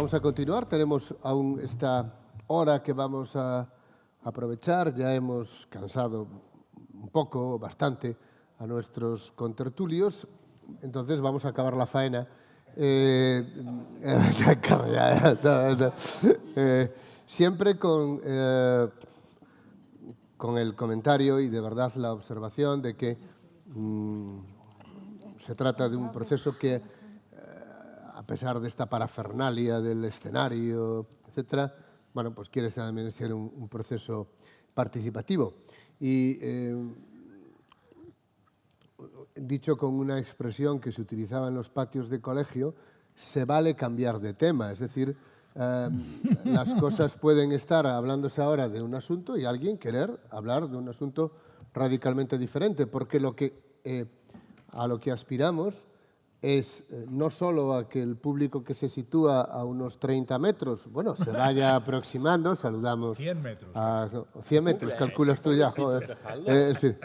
vamos a continuar. Tenemos aún esta hora que vamos a aprovechar. Ya hemos cansado un poco, bastante, a nuestros contertulios. Entonces vamos a acabar la faena. Siempre con el comentario y de verdad la observación de que se trata de un proceso que, a pesar de esta parafernalia del escenario, etcétera, bueno, pues quiere también ser un proceso participativo. Y dicho con una expresión que se utilizaba en los patios de colegio, se vale cambiar de tema. Es decir, las cosas pueden estar hablándose ahora de un asunto y alguien querer hablar de un asunto radicalmente diferente, porque a lo que aspiramos es no solo a que el público que se sitúa a unos 30 metros, bueno, se vaya aproximando, saludamos... 100 metros. 100 metros, calculas tú ya, joder. Es decir,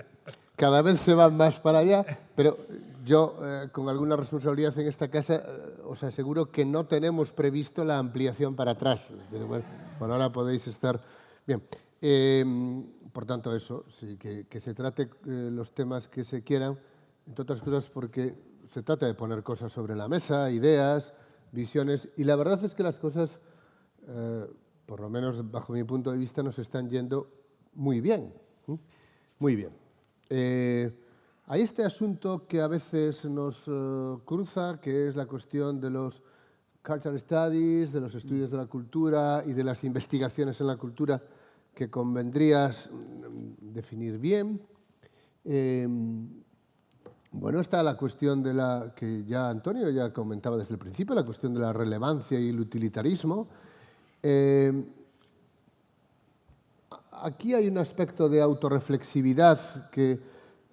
cada vez se van más para allá, pero yo, con alguna responsabilidad en esta casa, os aseguro que no tenemos previsto la ampliación para atrás. Bueno, por ahora podéis estar... Bien, por tanto, eso, sí, que se trate los temas que se quieran, entre otras cosas porque se trata de poner cosas sobre la mesa, ideas, visiones, y la verdad es que las cosas, por lo menos bajo mi punto de vista, nos están yendo muy bien. Muy bien. Hay este asunto que a veces nos cruza, que es la cuestión de los cultural studies, de los estudios de la cultura y de las investigaciones en la cultura que convendrías definir bien. Bueno, está la cuestión de la que ya Antonio ya comentaba desde el principio, la cuestión de la relevancia y el utilitarismo. Aquí hay un aspecto de autorreflexividad que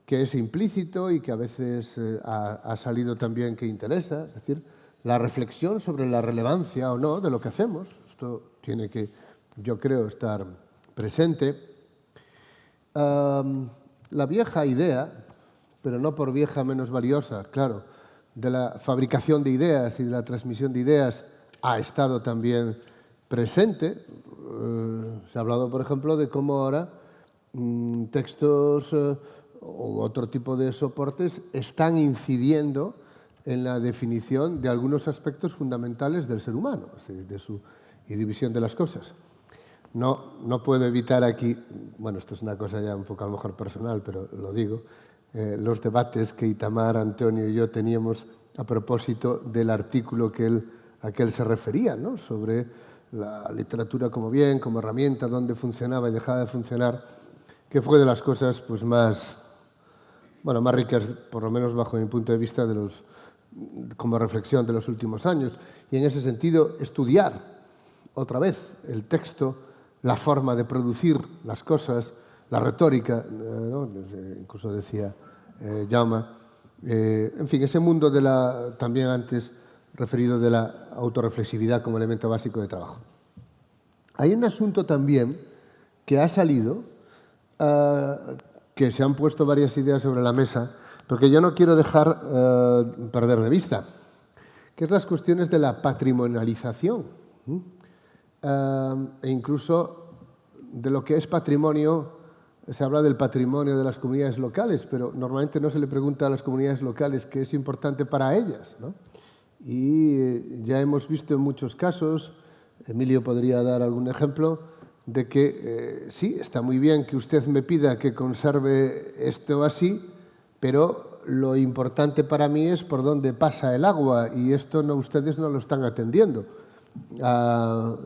es implícito y que a veces ha salido también que interesa, es decir, la reflexión sobre la relevancia o no de lo que hacemos. Esto tiene que, yo creo, estar presente. La vieja idea, pero no por vieja menos valiosa, claro, de la fabricación de ideas y de la transmisión de ideas ha estado también presente. Se ha hablado, por ejemplo, de cómo ahora textos u otro tipo de soportes están incidiendo en la definición de algunos aspectos fundamentales del ser humano de su división de las cosas. No puedo evitar aquí, bueno, esto es una cosa ya un poco a lo mejor personal, pero lo digo, los debates que Itamar, Antonio y yo teníamos a propósito del artículo a que él se refería, ¿no? Sobre la literatura como bien, como herramienta, dónde funcionaba y dejaba de funcionar, que fue de las cosas pues, más ricas, por lo menos bajo mi punto de vista, como reflexión de los últimos años. Y en ese sentido, estudiar otra vez el texto, la forma de producir las cosas, la retórica, ¿no? Incluso decía Jaume, en fin, ese mundo también antes referido de la autorreflexividad como elemento básico de trabajo. Hay un asunto también que ha salido, que se han puesto varias ideas sobre la mesa, porque yo no quiero dejar perder de vista, que es las cuestiones de la patrimonialización, e incluso de lo que es patrimonio. Se habla del patrimonio de las comunidades locales, pero normalmente no se le pregunta a las comunidades locales qué es importante para ellas, ¿no? Y ya hemos visto en muchos casos, Emilio podría dar algún ejemplo, de que sí, está muy bien que usted me pida que conserve esto así, pero lo importante para mí es por dónde pasa el agua y esto ustedes no lo están atendiendo. La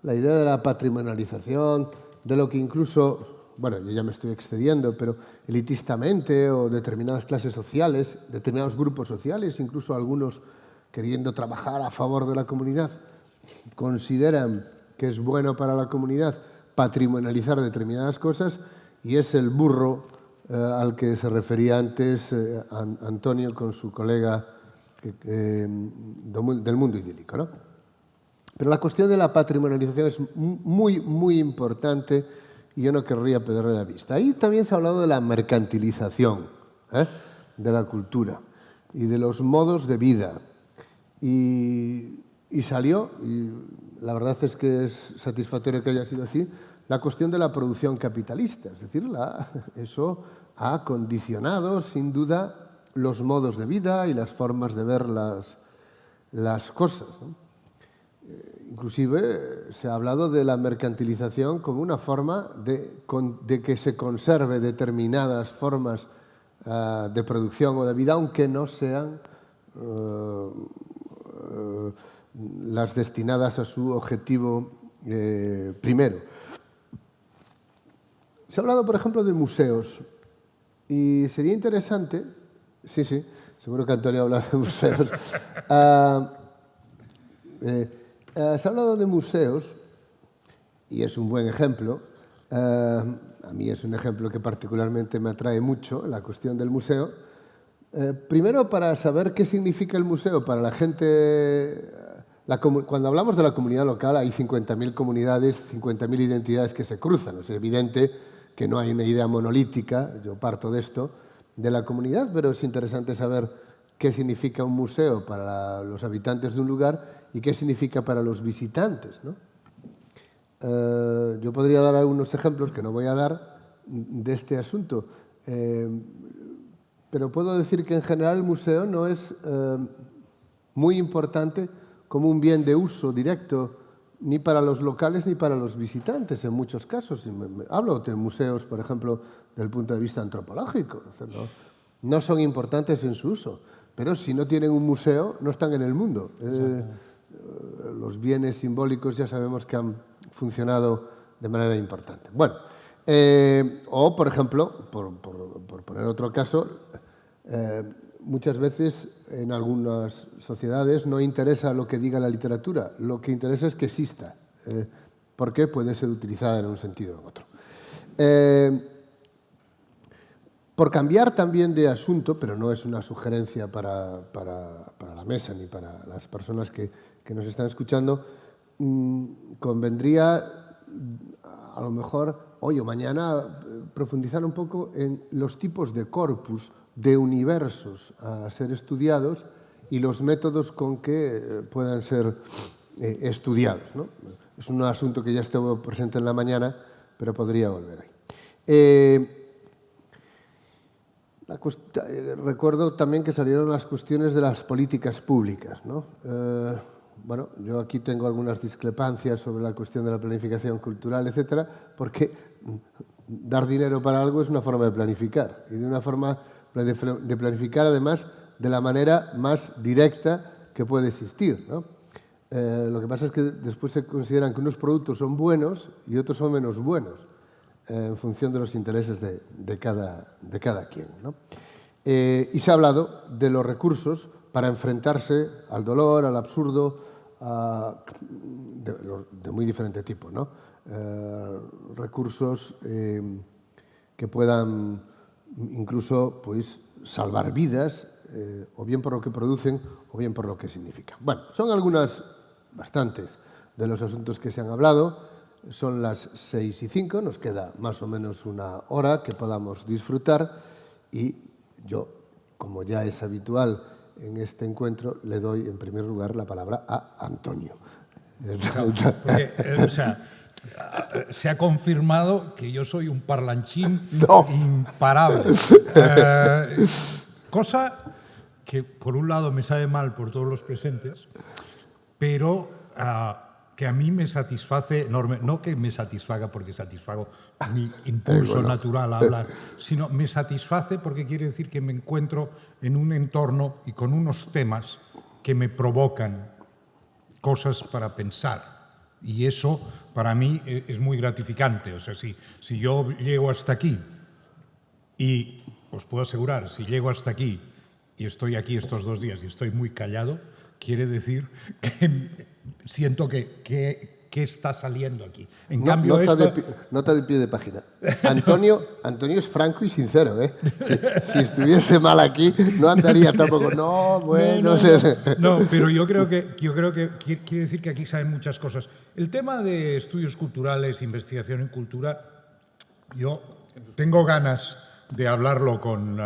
idea de la patrimonialización, de lo que incluso... Bueno, yo ya me estoy excediendo, pero elitistamente o determinadas clases sociales, determinados grupos sociales, incluso algunos queriendo trabajar a favor de la comunidad, consideran que es bueno para la comunidad patrimonializar determinadas cosas y es el burro al que se refería antes Antonio con su colega del mundo idílico, ¿no? Pero la cuestión de la patrimonialización es muy, muy importante y yo no querría perderla de vista. Ahí también se ha hablado de la mercantilización de la cultura y de los modos de vida. Y y salió, y la verdad es que es satisfactorio que haya sido así, la cuestión de la producción capitalista. Es decir, eso ha condicionado, sin duda, los modos de vida y las formas de ver las cosas, ¿no? Inclusive se ha hablado de la mercantilización como una forma de que se conserve determinadas formas de producción o de vida, aunque no sean las destinadas a su objetivo primero. Se ha hablado, por ejemplo, de museos, y sería interesante, sí, seguro que Antonio habla de museos, se ha hablado de museos, y es un buen ejemplo. A mí es un ejemplo que particularmente me atrae mucho, la cuestión del museo. Primero, para saber qué significa el museo para la gente. Cuando hablamos de la comunidad local, hay 50.000 comunidades, 50.000 identidades que se cruzan. Es evidente que no hay una idea monolítica, yo parto de esto, de la comunidad, pero es interesante saber qué significa un museo para los habitantes de un lugar y qué significa para los visitantes, ¿no? Yo podría dar algunos ejemplos, que no voy a dar, de este asunto, pero puedo decir que en general el museo no es muy importante como un bien de uso directo ni para los locales ni para los visitantes en muchos casos. Hablo de museos, por ejemplo, desde el punto de vista antropológico. O sea, no son importantes en su uso, pero si no tienen un museo no están en el mundo. Los bienes simbólicos ya sabemos que han funcionado de manera importante. Bueno, o por ejemplo, por poner otro caso, muchas veces en algunas sociedades no interesa lo que diga la literatura, lo que interesa es que exista, porque puede ser utilizada en un sentido u otro. Por cambiar también de asunto, pero no es una sugerencia para la mesa ni para las personas que nos están escuchando, convendría a lo mejor hoy o mañana profundizar un poco en los tipos de corpus, de universos a ser estudiados y los métodos con que puedan ser estudiados, ¿no? Es un asunto que ya estuvo presente en la mañana, pero podría volver ahí. Recuerdo también que salieron las cuestiones de las políticas públicas, ¿no? Bueno, yo aquí tengo algunas discrepancias sobre la cuestión de la planificación cultural, etcétera, porque dar dinero para algo es una forma de planificar, y de una forma de planificar, además, de la manera más directa que puede existir, ¿no? Lo que pasa es que después se consideran que unos productos son buenos y otros son menos buenos, en función de los intereses de cada quien, ¿no? Y se ha hablado de los recursos para enfrentarse al dolor, al absurdo, de muy diferente tipo, ¿no? Recursos que puedan incluso, pues, salvar vidas, o bien por lo que producen o bien por lo que significan. Bueno, son bastantes de los asuntos que se han hablado. Son las 6:05, nos queda más o menos una hora que podamos disfrutar, y yo, como ya es habitual en este encuentro, le doy en primer lugar la palabra a Antonio. Porque, o sea, se ha confirmado que yo soy un parlanchín imparable. Cosa que, por un lado, me sabe mal por todos los presentes, pero que a mí me satisface enorme. No que me satisfaga porque satisfago mi impulso natural a hablar, sino me satisface porque quiere decir que me encuentro en un entorno y con unos temas que me provocan cosas para pensar. Y eso, para mí, es muy gratificante. O sea, si yo llego hasta aquí, y os puedo asegurar, si llego hasta aquí y estoy aquí estos 2 días y estoy muy callado, quiere decir que siento que está saliendo aquí. En cambio, nota de pie de página. Antonio es franco y sincero, ¿eh? Si estuviese mal aquí, no andaría tampoco. No, bueno. No, pero yo creo que quiere decir que aquí saben muchas cosas. El tema de estudios culturales, investigación en cultura, yo tengo ganas de hablarlo con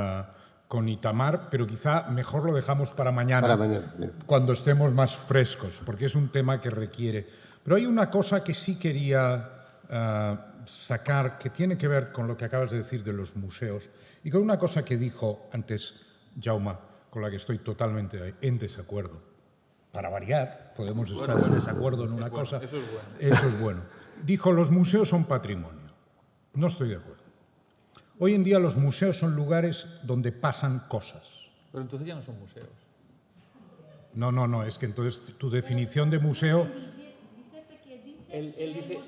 con Itamar, pero quizá mejor lo dejamos para mañana. Para mañana, bien. Cuando estemos más frescos, porque es un tema que requiere. Pero hay una cosa que sí quería sacar, que tiene que ver con lo que acabas de decir de los museos, y con una cosa que dijo antes Jaume, con la que estoy totalmente en desacuerdo. Para variar, podemos estar en desacuerdo en una cosa. Eso es bueno. Eso es bueno. Dijo, los museos son patrimonio. No estoy de acuerdo. Hoy en día los museos son lugares donde pasan cosas. Pero entonces ya no son museos. No, es que entonces tu definición de museo Él dice...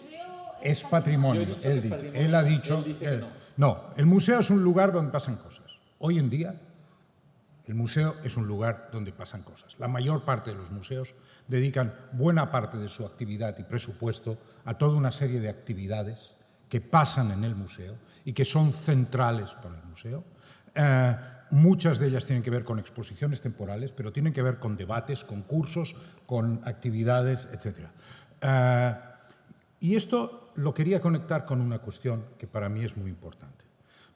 es patrimonio. Yo he dicho que es patrimonio. Él ha dicho... Él dice que no. No, el museo es un lugar donde pasan cosas. Hoy en día, el museo es un lugar donde pasan cosas. La mayor parte de los museos dedican buena parte de su actividad y presupuesto a toda una serie de actividades que pasan en el museo y que son centrales para el museo. Muchas de ellas tienen que ver con exposiciones temporales, pero tienen que ver con debates, con cursos, con actividades, etc. Y esto lo quería conectar con una cuestión que para mí es muy importante.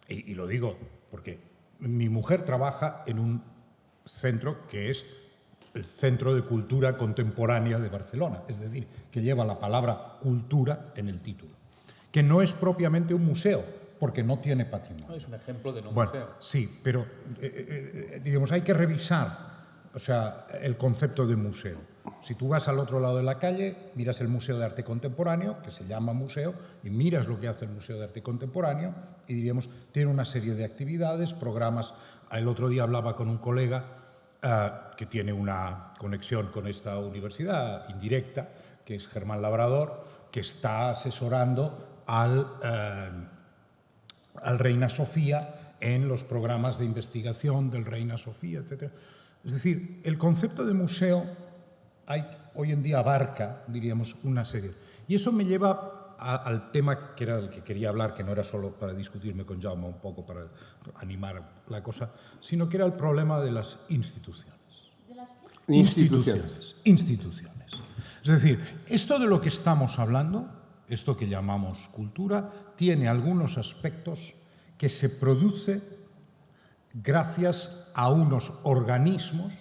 Y lo digo porque mi mujer trabaja en un centro que es el Centro de Cultura Contemporánea de Barcelona, es decir, que lleva la palabra cultura en el título, que no es propiamente un museo, porque no tiene patrimonio. No, es un ejemplo de no Bueno, museo. sí, pero digamos, hay que revisar, o sea, el concepto de museo. Si tú vas al otro lado de la calle, miras el Museo de Arte Contemporáneo, que se llama museo, y miras lo que hace el Museo de Arte Contemporáneo, y diríamos, tiene una serie de actividades, programas. El otro día hablaba con un colega que tiene una conexión con esta universidad indirecta, que es Germán Labrador, que está asesorando al Reina Sofía en los programas de investigación del Reina Sofía, etc. Es decir, el concepto de museo hoy en día abarca, diríamos, una serie. Y eso me lleva al tema que era del que quería hablar, que no era solo para discutirme con Jaume, un poco para animar la cosa, sino que era el problema de las instituciones. ¿De las qué? Instituciones. Es decir, esto de lo que estamos hablando, esto que llamamos cultura, tiene algunos aspectos que se produce gracias a unos organismos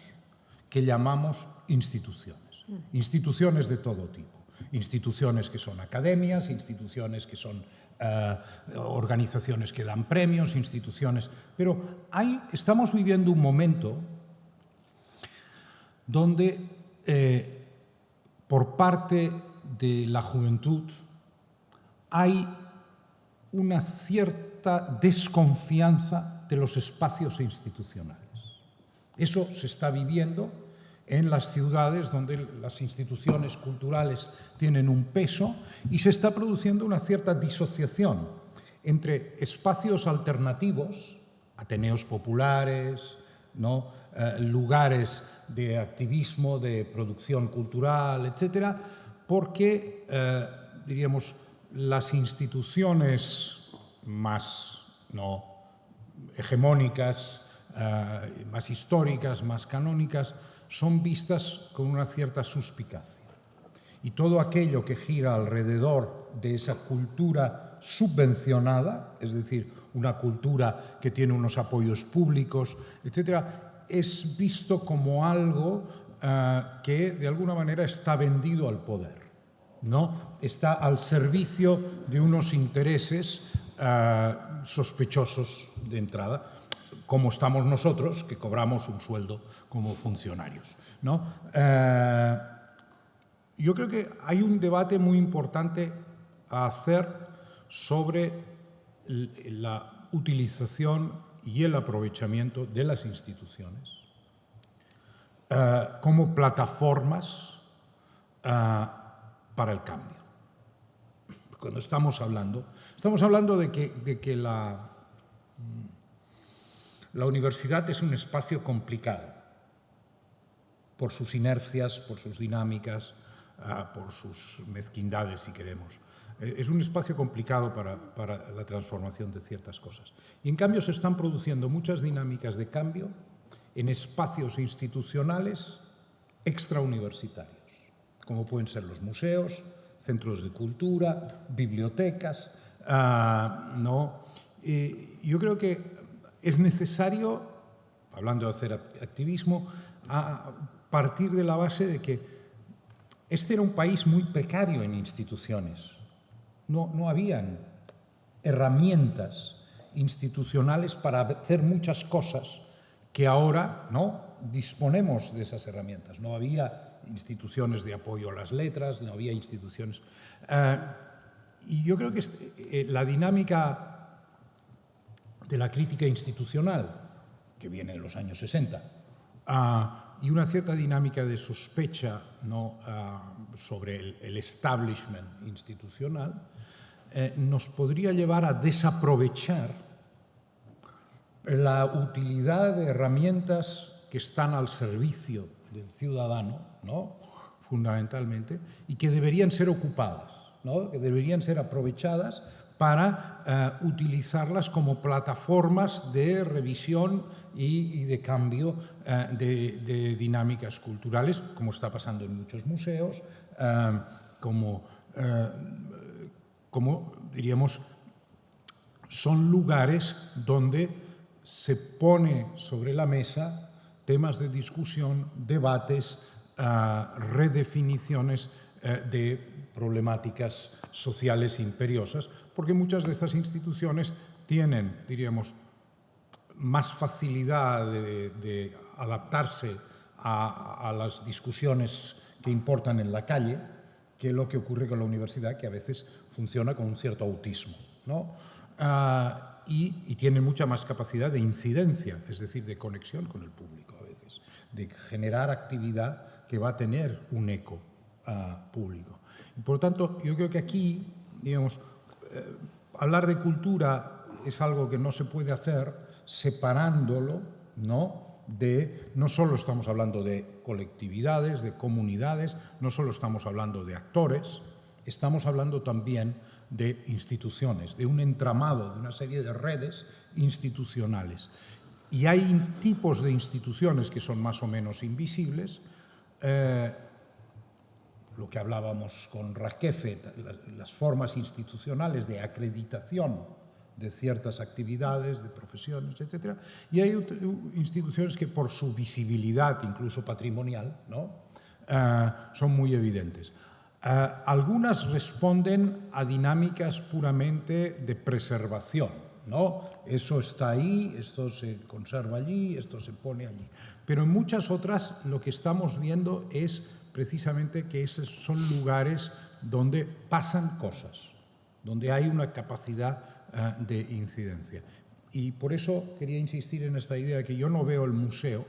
que llamamos instituciones. Instituciones de todo tipo. Instituciones que son academias, instituciones que son organizaciones que dan premios, instituciones... Pero estamos viviendo un momento donde por parte de la juventud hay una cierta desconfianza de los espacios institucionales. Eso se está viviendo en las ciudades donde las instituciones culturales tienen un peso y se está produciendo una cierta disociación entre espacios alternativos, ateneos populares, ¿no? Lugares de activismo, de producción cultural, etcétera, porque, diríamos, las instituciones más hegemónicas, más históricas, más canónicas, son vistas con una cierta suspicacia. Y todo aquello que gira alrededor de esa cultura subvencionada, es decir, una cultura que tiene unos apoyos públicos, etcétera, es visto como algo que de alguna manera está vendido al poder, ¿no? Está al servicio de unos intereses sospechosos de entrada, como estamos nosotros, que cobramos un sueldo como funcionarios, ¿no? Yo creo que hay un debate muy importante a hacer sobre la utilización y el aprovechamiento de las instituciones como plataformas para el cambio. Cuando estamos hablando de que la universidad es un espacio complicado por sus inercias, por sus dinámicas, por sus mezquindades, si queremos. Es un espacio complicado para la transformación de ciertas cosas. Y en cambio se están produciendo muchas dinámicas de cambio en espacios institucionales extrauniversitarios, como pueden ser los museos, centros de cultura, bibliotecas, ¿no? Yo creo que es necesario hablando de hacer activismo, a partir de la base de que este era un país muy precario en instituciones. No habían herramientas institucionales para hacer muchas cosas que ahora no disponemos de esas herramientas. No había instituciones de apoyo a las letras, no había instituciones... y yo creo que la dinámica de la crítica institucional, que viene en los años 60, y una cierta dinámica de sospecha, ¿no?, sobre el establishment institucional, nos podría llevar a desaprovechar la utilidad de herramientas que están al servicio del ciudadano, ¿no?, fundamentalmente, y que deberían ser ocupadas, ¿no?, que deberían ser aprovechadas para utilizarlas como plataformas de revisión y de cambio de dinámicas culturales, como está pasando en muchos museos, como diríamos, son lugares donde se pone sobre la mesa temas de discusión, debates, redefiniciones de problemáticas sociales imperiosas, porque muchas de estas instituciones tienen, diríamos, más facilidad de adaptarse a las discusiones que importan en la calle que lo que ocurre con la universidad, que a veces funciona con un cierto autismo, ¿no? Y tienen mucha más capacidad de incidencia, es decir, de conexión con el público a veces, de generar actividad que va a tener un eco público. Y por lo tanto, yo creo que aquí, digamos, hablar de cultura es algo que no se puede hacer separándolo, ¿no?, no solo estamos hablando de colectividades, de comunidades, no solo estamos hablando de actores, estamos hablando también de instituciones, de un entramado, de una serie de redes institucionales. Y hay tipos de instituciones que son más o menos invisibles, lo que hablábamos con Raquefe, las formas institucionales de acreditación de ciertas actividades, de profesiones, etc. Y hay instituciones que por su visibilidad, incluso patrimonial, ¿no?, son muy evidentes. Algunas responden a dinámicas puramente de preservación, ¿no? Eso está ahí, esto se conserva allí, esto se pone allí. Pero en muchas otras lo que estamos viendo es precisamente que esos son lugares donde pasan cosas, donde hay una capacidad de incidencia. Y por eso quería insistir en esta idea de que yo no veo el museo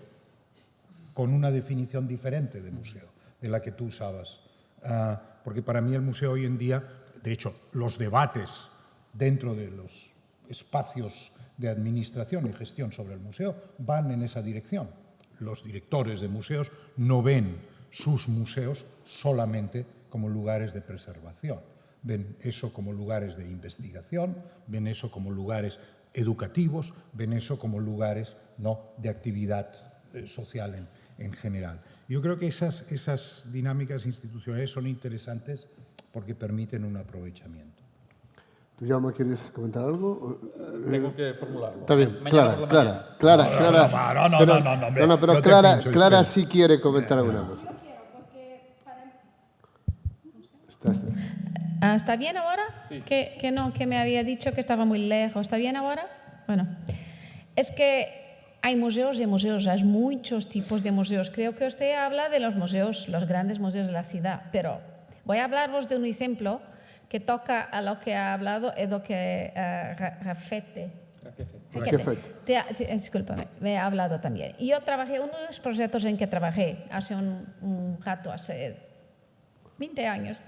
con una definición diferente de museo, de la que tú usabas. Porque para mí el museo hoy en día, de hecho, los debates dentro de los espacios de administración y gestión sobre el museo van en esa dirección. Los directores de museos no ven sus museos solamente como lugares de preservación. Ven eso como lugares de investigación, ven eso como lugares educativos, ven eso como lugares, ¿no?, de actividad social en general. Yo creo que esas dinámicas institucionales son interesantes porque permiten un aprovechamiento. ¿Tú, Jaume, quieres comentar algo? Tengo que formularlo. Está bien, Mañana por la mañana. Clara. Pero Clara sí quiere comentar alguna cosa. Yo quiero, porque para... ¿Está bien ahora? Sí. Que me había dicho que estaba muy lejos. ¿Está bien ahora? Bueno, es que hay museos y museos, hay muchos tipos de museos. Creo que usted habla de los museos, los grandes museos de la ciudad, pero voy a hablaros de un ejemplo que toca a lo que ha hablado Raquefe. Discúlpame, me ha hablado también. Y yo trabajé, uno de los proyectos en que trabajé hace un rato, hace 20 años,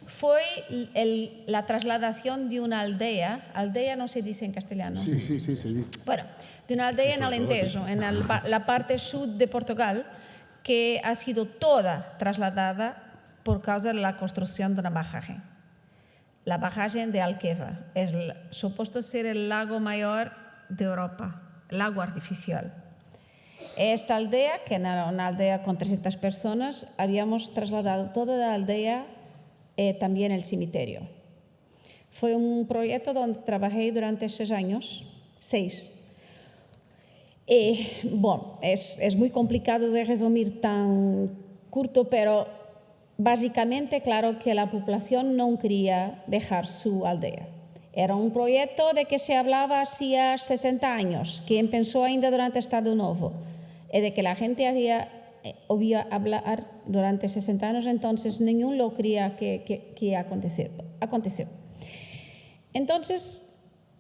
fue la trasladación de una aldea no se dice en castellano. Sí, se dice. Bueno, de una aldea en Alentejo, en la parte sur de Portugal, que ha sido toda trasladada por causa de la construcción de una barragem. La barragem de Alqueva es supuesto ser el lago mayor de Europa, el lago artificial. Esta aldea, que era una aldea con 300 personas, habíamos trasladado toda la aldea, también el cementerio. Fue un proyecto donde trabajé durante 6 años. Bueno, es muy complicado de resumir tan corto, pero básicamente, claro que la población no quería dejar su aldea. Era un proyecto de que se hablaba hacía 60 años, que empezó ainda durante el Estado Novo, y de que la gente había oído hablar durante 60 años, entonces ninguno lo creía que iba a acontecer. Aconteció. Entonces,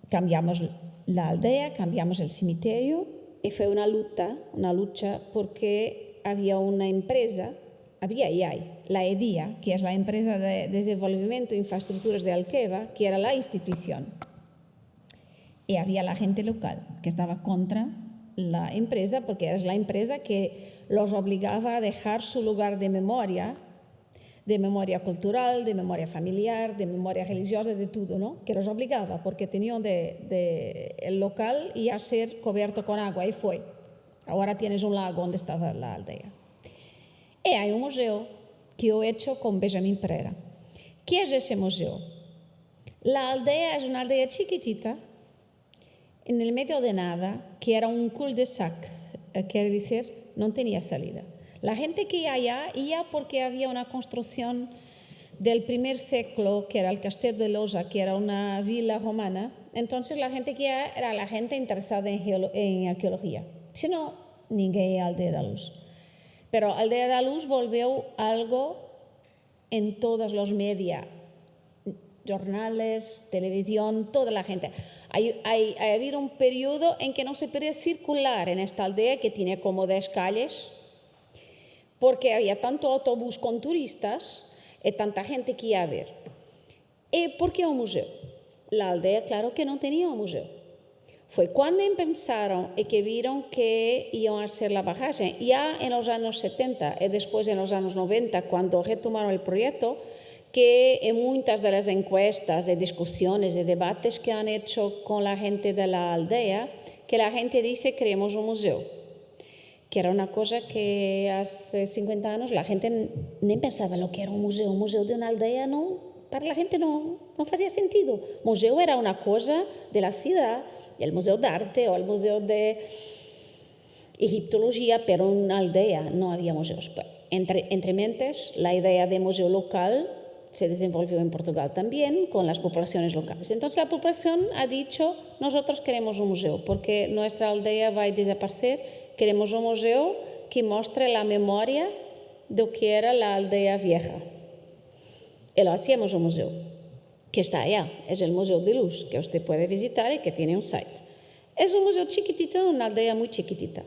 cambiamos la aldea, cambiamos el cementerio, y fue una lucha porque había una empresa, había y hay, la EDIA, que es la empresa de desenvolvimiento de infraestructuras de Alqueva, que era la institución. Y había la gente local que estaba contra la empresa, porque era la empresa que los obligaba a dejar su lugar de memoria cultural, de memoria familiar, de memoria religiosa, de todo, ¿no? Que los obligaba, porque tenían el local iba a ser cubierto con agua, y fue. Ahora tienes un lago donde estaba la aldea. Y hay un museo que yo he hecho con Benjamín Pereira. ¿Qué es ese museo? La aldea es una aldea chiquitita, en el medio de nada, que era un cul-de-sac, quiere decir, no tenía salida. La gente que iba allá iba porque había una construcción del primer siglo, que era el Castell de Losa, que era una vila romana. Entonces la gente que iba era la gente interesada en arqueología. Si no, ninguém ia a Aldea da Luz. Pero Aldea da Luz volvió algo en todos los medios, jornales, televisión, toda la gente. Ha habido un periodo en que no se podía circular en esta aldea, que tiene como 10 calles, porque había tanto autobús con turistas y tanta gente que iba a ver. ¿Y por qué un museo? La aldea, claro que no tenía un museo. Fue cuando pensaron y que vieron que iban a hacer la bagaje, ya en los años 70 y después en los años 90, cuando retomaron el proyecto, que en muchas de las encuestas, de discusiones, de debates que han hecho con la gente de la aldea, que la gente dice queremos un museo. Que era una cosa que hace 50 años la gente ni pensaba en lo que era un museo de una aldea, no, para la gente no hacía sentido. Museo era una cosa de la ciudad, el museo de arte o el museo de egiptología, pero en una aldea no había museos. Entre mentes, la idea de museo local se desenvolvió en Portugal también con las poblaciones locales. Entonces la población ha dicho, nosotros queremos un museo porque nuestra aldea va a desaparecer, queremos un museo que muestre la memoria de lo que era la aldea vieja. Y lo hacíamos un museo, que está allá, es el Museo de Luz, que usted puede visitar y que tiene un site. Es un museo chiquitito, una aldea muy chiquitita.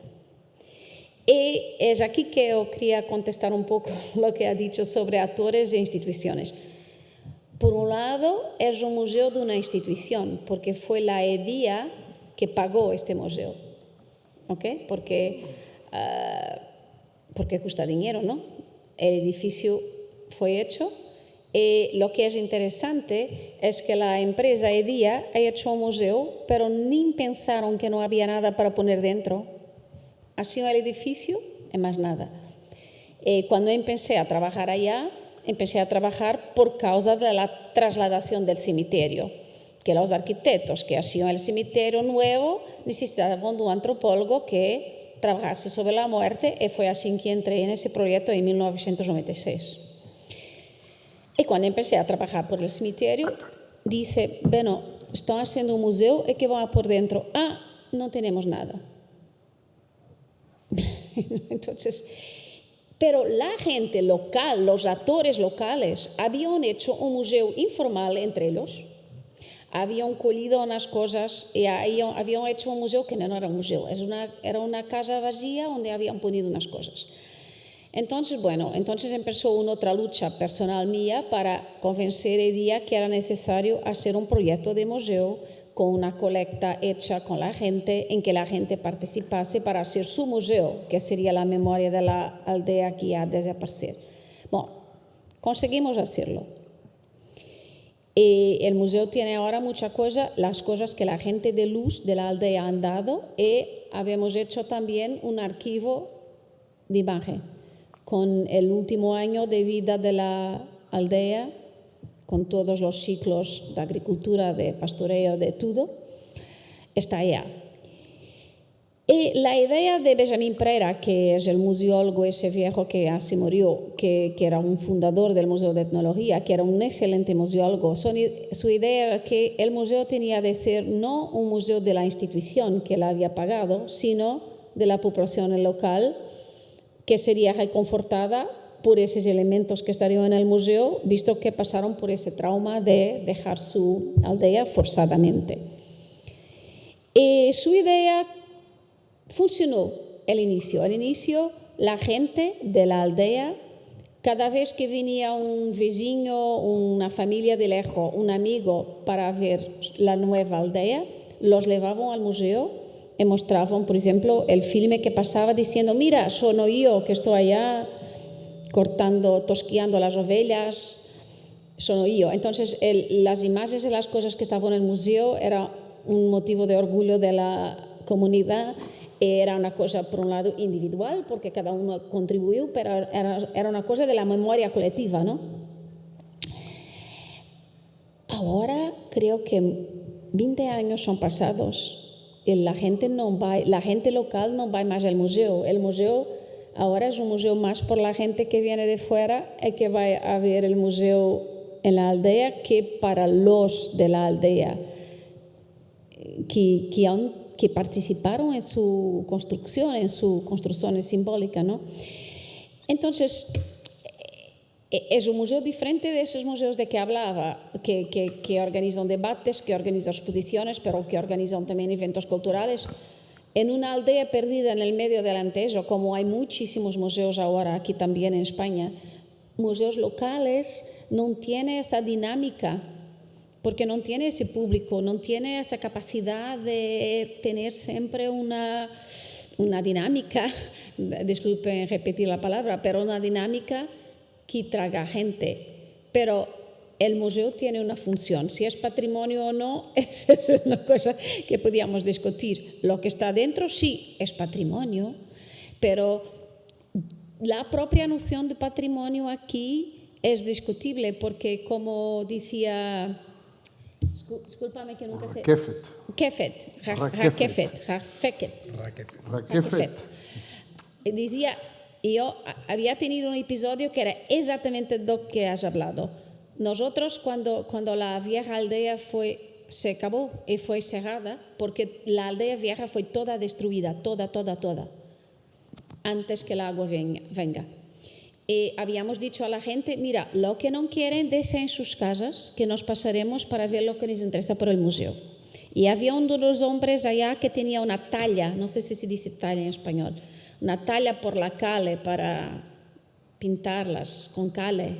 Y es aquí que yo quería contestar un poco lo que ha dicho sobre actores e instituciones. Por un lado, es un museo de una institución, porque fue la EDIA que pagó este museo. ¿Okay? Porque cuesta dinero, ¿no? El edificio fue hecho. Y lo que es interesante es que la empresa EDIA ha hecho un museo, pero ni pensaron que no había nada para poner dentro. Ha sido el edificio y más nada. Cuando empecé a trabajar allá, empecé a trabajar por causa de la trasladación del cementerio, que los arquitectos que hacían el cementerio nuevo necesitaban de un antropólogo que trabajase sobre la muerte, y fue así que entré en ese proyecto en 1996. Y cuando empecé a trabajar por el cementerio, dice, bueno, están haciendo un museo y ¿qué van a por dentro? No tenemos nada. Entonces, pero la gente local, los actores locales, habían hecho un museo informal entre ellos, habían collido unas cosas y habían hecho un museo que no era un museo, era una casa vacía donde habían ponido unas cosas. Entonces, entonces empezó una otra lucha personal mía para convencer a EDIA que era necesario hacer un proyecto de museo con una colecta hecha con la gente, en que la gente participase para hacer su museo, que sería la memoria de la aldea que iba a desaparecer. Bueno, conseguimos hacerlo. Y el museo tiene ahora muchas cosas, las cosas que la gente de Luz de la aldea han dado, y habíamos hecho también un archivo de imagen con el último año de vida de la aldea, con todos los ciclos de agricultura, de pastoreo, de todo, está allá. Y la idea de Benjamín Pereira, que es el museólogo ese viejo que ya se murió, que era un fundador del Museo de Etnología, que era un excelente museólogo, su idea era que el museo tenía de ser no un museo de la institución que la había pagado, sino de la población local, que sería reconfortada por esos elementos que estarían en el museo, visto que pasaron por ese trauma de dejar su aldea forzadamente. Y su idea funcionó al inicio. Al inicio, la gente de la aldea, cada vez que venía un vecino, una familia de lejos, un amigo para ver la nueva aldea, los llevaban al museo y mostraban, por ejemplo, el filme que pasaba diciendo, mira, soy yo que estoy allá cortando, tosquiando las ovejas, soy yo. Entonces, las imágenes y las cosas que estaban en el museo era un motivo de orgullo de la comunidad. Era una cosa, por un lado, individual, porque cada uno contribuyó, pero era una cosa de la memoria colectiva, ¿no? Ahora creo que 20 años son pasados y la gente local no va más al museo. El museo ahora es un museo más por la gente que viene de fuera y que va a ver el museo en la aldea que para los de la aldea que participaron en su construcción simbólica, ¿no? Entonces, es un museo diferente de esos museos de que hablaba, que organizan debates, que organizan exposiciones, pero que organizan también eventos culturales. En una aldea perdida en el medio del Alentejo, como hay muchísimos museos ahora aquí también en España, museos locales no tienen esa dinámica, porque no tiene ese público, no tiene esa capacidad de tener siempre una dinámica, disculpen repetir la palabra, pero una dinámica que traga gente. Pero el museo tiene una función. Si es patrimonio o no, esa es una cosa que podíamos discutir. Lo que está dentro sí es patrimonio, pero la propia noción de patrimonio aquí es discutible porque, como decía... Discúlpame que nunca sé. Raquefet. Decía, yo había tenido un episodio que era exactamente lo que has hablado. Nosotros, cuando la vieja aldea se acabó y fue cerrada, porque la aldea vieja fue toda destruida, toda, antes que el agua venga. Y habíamos dicho a la gente, mira, lo que no quieren, dejen en sus casas, que nos pasaremos para ver lo que les interesa por el museo. Y había uno de los hombres allá que tenía una talla, no sé si se dice talla en español, una talla por la calle para pintarlas con cal,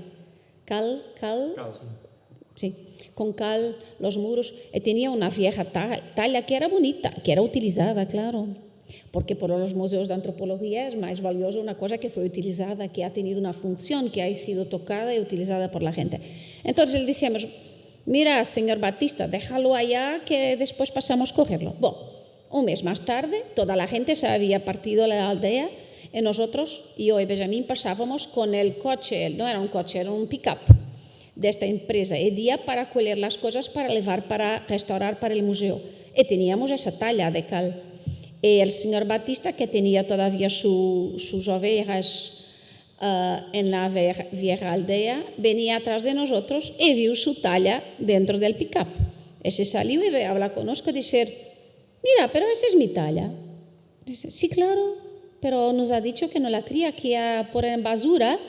sí, con cal los muros. Y tenía una vieja talla que era bonita, que era utilizada, claro. Porque por los museos de antropología es más valioso una cosa que fue utilizada, que ha tenido una función, que ha sido tocada y utilizada por la gente. Entonces le decíamos, mira, señor Batista, déjalo allá que después pasamos a cogerlo. Bueno, un mes más tarde, toda la gente se había partido a la aldea y nosotros, yo y Benjamín, pasábamos con el coche, no era un coche, era un pick-up de esta empresa, y día para coger las cosas para llevar, para restaurar para el museo. Y teníamos esa talla de cal. Y el señor Batista, que tenía todavía sus ovejas en la vieja aldea, venía atrás de nosotros y vio su talla dentro del pick-up. Y se salió y ve a hablar con nosotros y dice, mira, pero esa es mi talla. Dice, sí, claro, pero nos ha dicho que no la quería, que iba a poner en basura.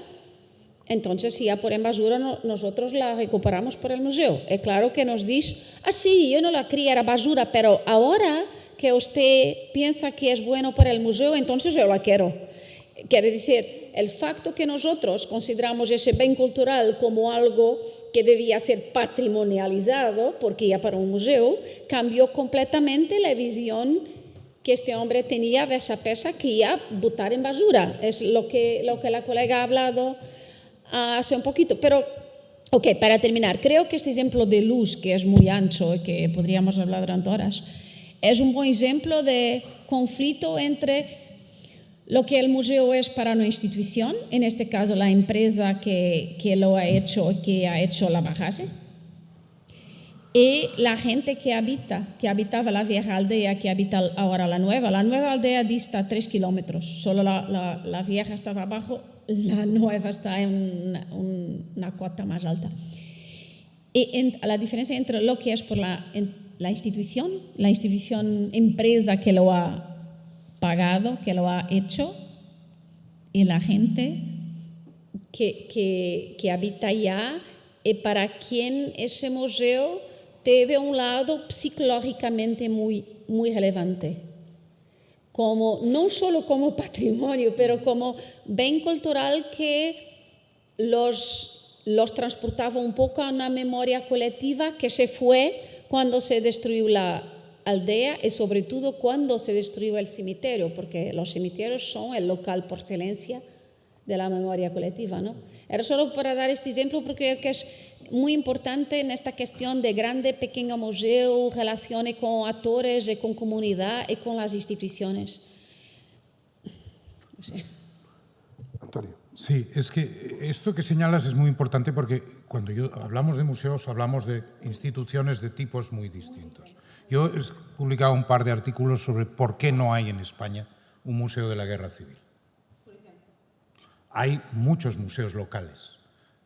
Entonces, si iba a poner en basura, nosotros la recuperamos por el museo. Y claro que nos dice, sí, yo no la quería, era basura, pero ahora que usted piensa que es bueno para el museo, entonces yo la quiero. Quiere decir, el facto que nosotros consideramos ese bien cultural como algo que debía ser patrimonializado, porque ya para un museo, cambió completamente la visión que este hombre tenía de esa pieza que iba a botar en basura. Es lo que la colega ha hablado hace un poquito. Pero, para terminar, creo que este ejemplo de luz, que es muy ancho y que podríamos hablar durante horas, es un buen ejemplo de conflicto entre lo que el museo es para una institución, en este caso la empresa que lo ha hecho, que ha hecho la bagaje, Y la gente que habitaba la vieja aldea, que habita ahora la nueva aldea dista 3 kilómetros, solo la vieja estaba abajo, la nueva está en una cota más alta. Y la diferencia entre lo que es por la institución empresa que lo ha pagado, que lo ha hecho, y la gente que habita allá, y para quien ese museo tiene un lado psicológicamente muy, muy relevante. No solo como patrimonio, pero como bien cultural que los transportaba un poco a una memoria colectiva que se fue cuando se destruyó la aldea y sobre todo cuando se destruyó el cementerio, porque los cementerios son el local por excelencia de la memoria colectiva, ¿no? Era solo para dar este ejemplo porque creo que es muy importante en esta cuestión de grande, pequeño museo, relaciones con actores y con comunidad y con las instituciones. No sé. Antonio. Sí, es que esto que señalas es muy importante porque cuando hablamos de museos hablamos de instituciones de tipos muy distintos. Yo he publicado un par de artículos sobre por qué no hay en España un museo de la guerra civil. Hay muchos museos locales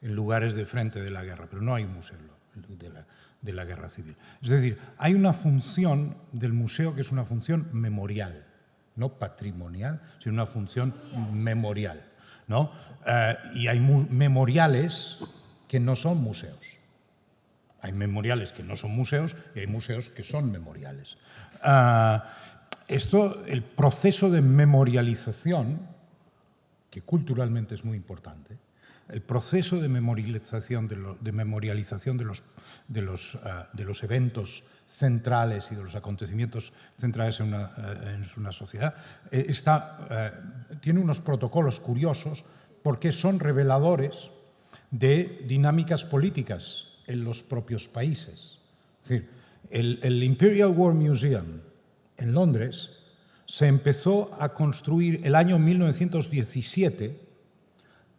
en lugares de frente de la guerra, pero no hay un museo de la guerra civil. Es decir, hay una función del museo que es una función memorial, no patrimonial, sino una función memorial, ¿no? Y hay memoriales que no son museos. Hay memoriales que no son museos y hay museos que son memoriales. El proceso de memorialización, que culturalmente es muy importante, el proceso de memorialización de los eventos centrales y de los acontecimientos centrales en una sociedad tiene unos protocolos curiosos porque son reveladores de dinámicas políticas en los propios países. Es decir, el Imperial War Museum en Londres se empezó a construir el año 1917,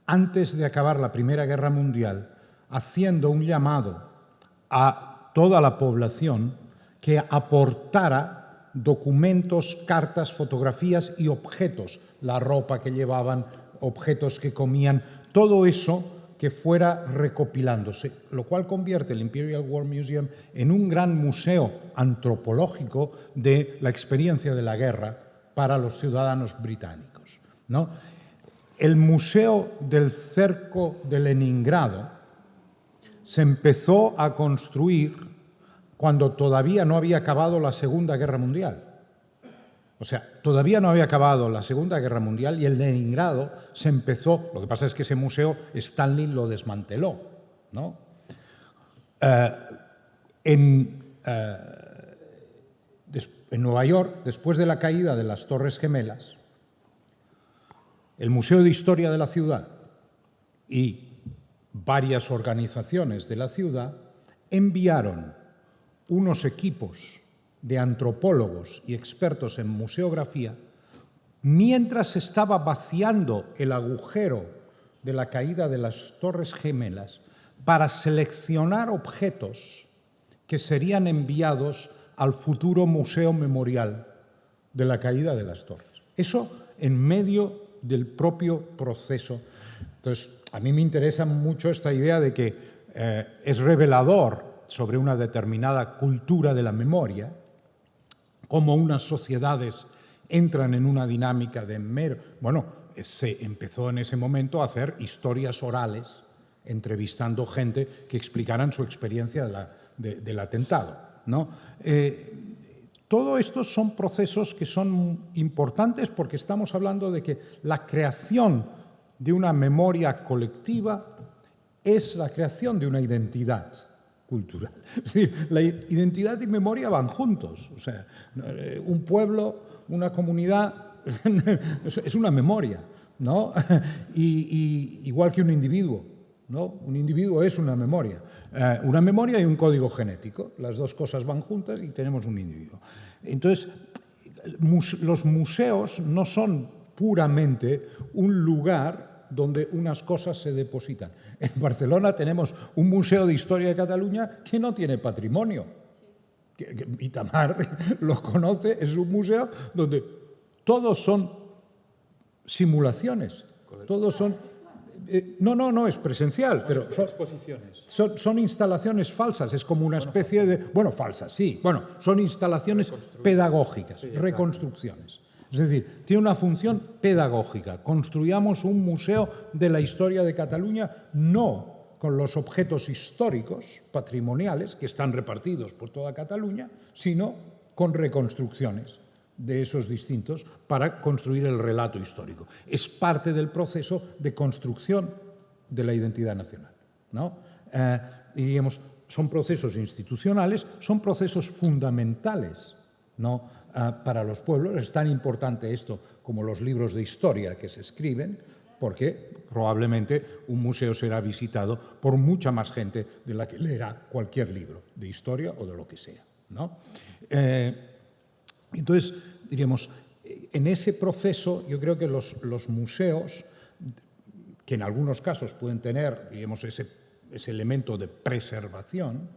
antes de acabar la Primera Guerra Mundial, haciendo un llamado a toda la población que aportara documentos, cartas, fotografías y objetos, la ropa que llevaban, objetos que comían, todo eso que fuera recopilándose, lo cual convierte el Imperial War Museum en un gran museo antropológico de la experiencia de la guerra para los ciudadanos británicos, ¿no? El Museo del Cerco de Leningrado se empezó a construir cuando todavía no había acabado la Segunda Guerra Mundial. O sea, todavía no había acabado la Segunda Guerra Mundial y el Leningrado se empezó. Lo que pasa es que ese museo Stalin lo desmanteló, ¿no? En Nueva York, después de la caída de las Torres Gemelas, el Museo de Historia de la Ciudad y varias organizaciones de la ciudad enviaron unos equipos de antropólogos y expertos en museografía mientras se estaba vaciando el agujero de la caída de las Torres Gemelas para seleccionar objetos que serían enviados al futuro Museo Memorial de la caída de las Torres. Eso en medio del propio proceso. Entonces, a mí me interesa mucho esta idea de que es revelador sobre una determinada cultura de la memoria, cómo unas sociedades entran en una dinámica de se empezó en ese momento a hacer historias orales, entrevistando gente que explicaran su experiencia del atentado, ¿no? Todo esto son procesos que son importantes porque estamos hablando de que la creación de una memoria colectiva es la creación de una identidad cultural. Es decir, la identidad y memoria van juntos. O sea, un pueblo, una comunidad, es una memoria, ¿no? Igual que un individuo, ¿no? Un individuo es una memoria y un código genético. Las dos cosas van juntas y tenemos un individuo. Entonces, los museos no son puramente un lugar donde unas cosas se depositan. En Barcelona tenemos un museo de historia de Cataluña que no tiene patrimonio. Y Tamar lo conoce, es un museo donde todos son simulaciones, todos son... No, es presencial, pero son instalaciones falsas, es como una especie de... Bueno, falsas, sí, son instalaciones pedagógicas, reconstrucciones. Es decir, tiene una función pedagógica. Construyamos un museo de la historia de Cataluña, no con los objetos históricos, patrimoniales, que están repartidos por toda Cataluña, sino con reconstrucciones de esos distintos para construir el relato histórico. Es parte del proceso de construcción de la identidad nacional, ¿no? Diríamos, son procesos institucionales, son procesos fundamentales, ¿no? Para los pueblos. Es tan importante esto como los libros de historia que se escriben, porque probablemente un museo será visitado por mucha más gente de la que leerá cualquier libro de historia o de lo que sea, ¿no? Entonces, diríamos, en ese proceso yo creo que los museos, que en algunos casos pueden tener, diríamos, ese elemento de preservación,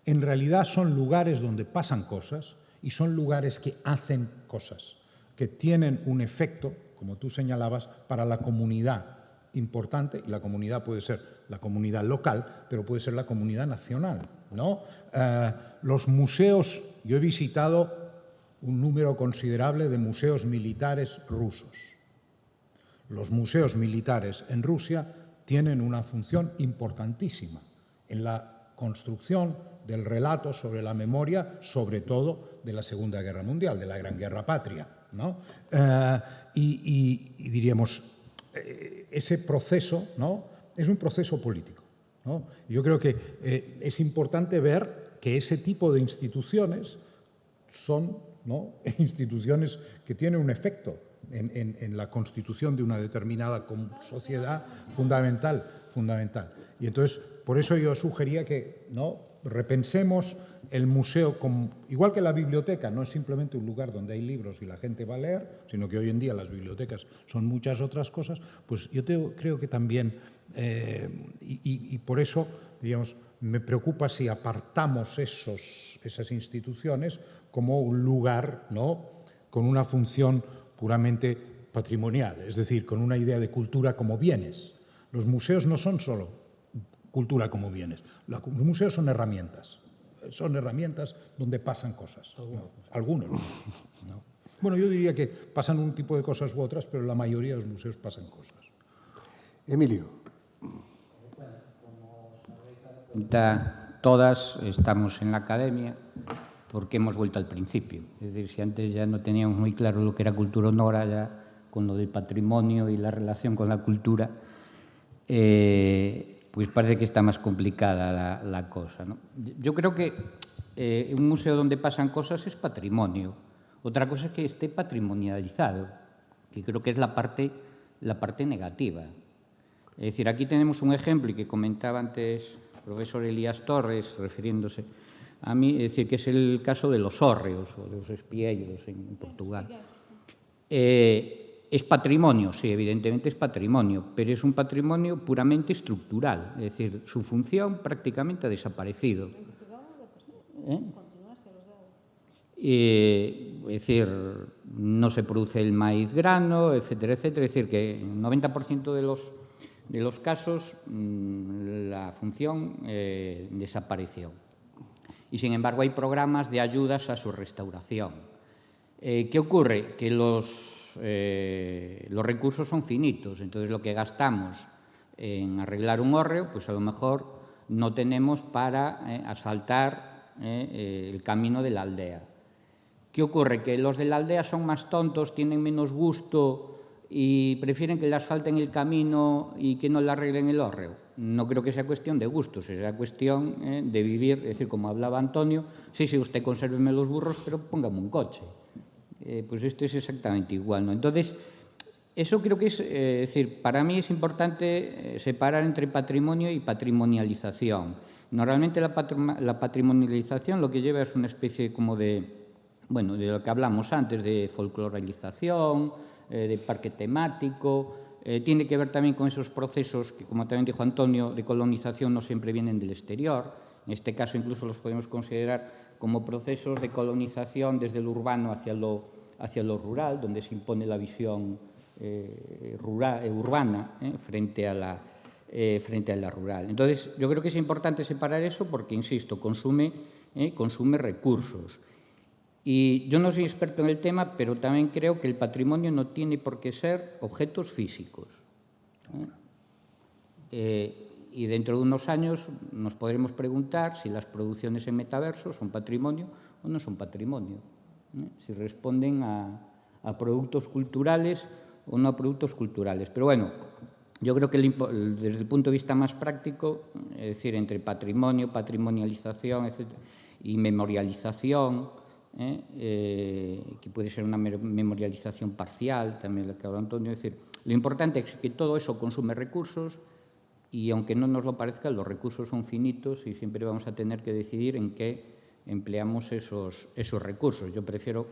en realidad son lugares donde pasan cosas y son lugares que hacen cosas, que tienen un efecto, como tú señalabas, para la comunidad importante, y la comunidad puede ser la comunidad local, pero puede ser la comunidad nacional, ¿no? Los museos, yo he visitado un número considerable de museos militares rusos. Los museos militares en Rusia tienen una función importantísima en la construcción del relato sobre la memoria, sobre todo de la Segunda Guerra Mundial, de la Gran Guerra Patria, ¿no? Y diríamos, ese proceso, ¿no?, es un proceso político, ¿no? Yo creo que es importante ver que ese tipo de instituciones son, ¿no?, instituciones que tienen un efecto en la constitución de una determinada sociedad fundamental. Y entonces, por eso yo sugería que, ¿no?, repensemos el museo como, igual que la biblioteca no es simplemente un lugar donde hay libros y la gente va a leer, sino que hoy en día las bibliotecas son muchas otras cosas, pues yo creo que también, y por eso, digamos, me preocupa si apartamos esas instituciones como un lugar, ¿no?, con una función puramente patrimonial, es decir, con una idea de cultura como bienes. Los museos no son solo cultura como bienes, los museos son herramientas donde pasan cosas. Algunos. ¿No? Bueno, yo diría que pasan un tipo de cosas u otras, pero la mayoría de los museos pasan cosas. Emilio. Todas estamos en la academia porque hemos vuelto al principio. Es decir, si antes ya no teníamos muy claro lo que era cultura o no, ahora ya con lo del patrimonio y la relación con la cultura, pues parece que está más complicada la cosa, ¿no? Yo creo que un museo donde pasan cosas es patrimonio. Otra cosa es que esté patrimonializado, que creo que es la parte negativa. Es decir, aquí tenemos un ejemplo que comentaba antes el profesor Elías Torres, refiriéndose a mí, es decir, que es el caso de los hórreos o de los espiellos en Portugal. Es patrimonio, sí, evidentemente es patrimonio, pero es un patrimonio puramente estructural, es decir, su función prácticamente ha desaparecido. Es decir, no se produce el maíz grano, etcétera, etcétera. Es decir, que en 90% de los casos la función desapareció. Y, sin embargo, hay programas de ayudas a su restauración. ¿Qué ocurre? Que los recursos son finitos, entonces lo que gastamos en arreglar un hórreo, pues a lo mejor no tenemos para asfaltar el camino de la aldea. ¿Qué ocurre? Que los de la aldea son más tontos, tienen menos gusto y prefieren que le asfalten el camino y que no le arreglen el hórreo. No creo que sea cuestión de gustos, será cuestión de vivir, es decir, como hablaba Antonio, sí, usted consérveme los burros, pero póngame un coche. Pues esto es exactamente igual, ¿no? Entonces, eso creo que es decir, para mí es importante separar entre patrimonio y patrimonialización. Normalmente la patrimonialización lo que lleva es una especie como de, bueno, de lo que hablamos antes, de folcloralización, de parque temático, tiene que ver también con esos procesos que, como también dijo Antonio, de colonización no siempre vienen del exterior. En este caso incluso los podemos considerar como procesos de colonización desde lo urbano hacia lo rural, donde se impone la visión urbana frente a la rural. Entonces, yo creo que es importante separar eso porque, insisto, consume recursos. Y yo no soy experto en el tema, pero también creo que el patrimonio no tiene por qué ser objetos físicos. Y dentro de unos años nos podremos preguntar si las producciones en metaverso son patrimonio o no son patrimonio, si responden a productos culturales o no a productos culturales. Pero bueno, yo creo que desde el punto de vista más práctico, es decir, entre patrimonio, patrimonialización, etcétera, y memorialización, que puede ser una memorialización parcial, también lo que habló Antonio, es decir, lo importante es que todo eso consume recursos y, aunque no nos lo parezca, los recursos son finitos y siempre vamos a tener que decidir en qué empleamos esos recursos. Yo prefiero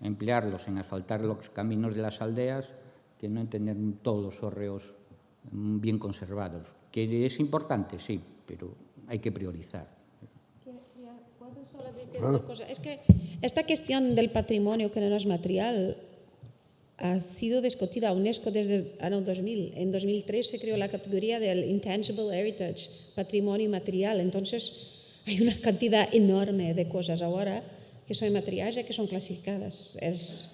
emplearlos en asfaltar los caminos de las aldeas que no en tener todos los hórreos bien conservados. ¿Que es importante? Sí, pero hay que priorizar. ¿Puedo solo decir una cosa? Es que esta cuestión del patrimonio que no es material ha sido discutida a UNESCO desde el año 2000. En 2003 se creó la categoría del Intangible Heritage, patrimonio inmaterial. Entonces, hay una cantidad enorme de cosas ahora que son inmateriales y que son clasificadas. Es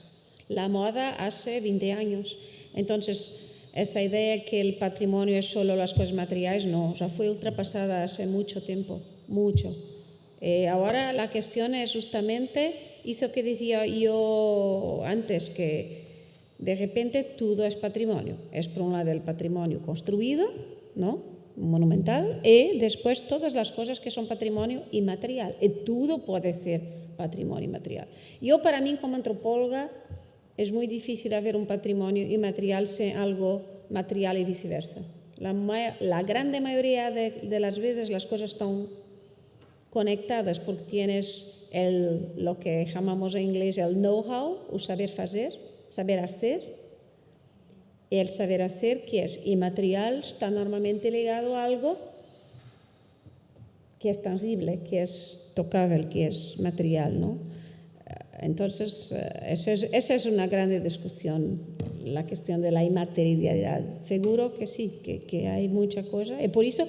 la moda hace 20 años. Entonces, esa idea que el patrimonio es solo las cosas materiales, no, o sea, fue ultrapasada hace mucho tiempo, mucho. Ahora la cuestión es justamente, hizo que decía yo antes, que de repente todo es patrimonio. Es por un lado el patrimonio construido, ¿no?, monumental, y después todas las cosas que son patrimonio inmaterial. Y todo puede ser patrimonio inmaterial. Yo, para mí, como antropóloga, es muy difícil hacer un patrimonio inmaterial sin algo material y viceversa. La grande mayoría de las veces las cosas están conectadas porque tienes lo que llamamos en inglés el know-how, o saber hacer. El saber hacer, que es inmaterial, está normalmente ligado a algo que es tangible, que es tocable, que es material, ¿no? Entonces, esa es una gran discusión, la cuestión de la inmaterialidad. Seguro que sí, que hay mucha cosa. Y por eso,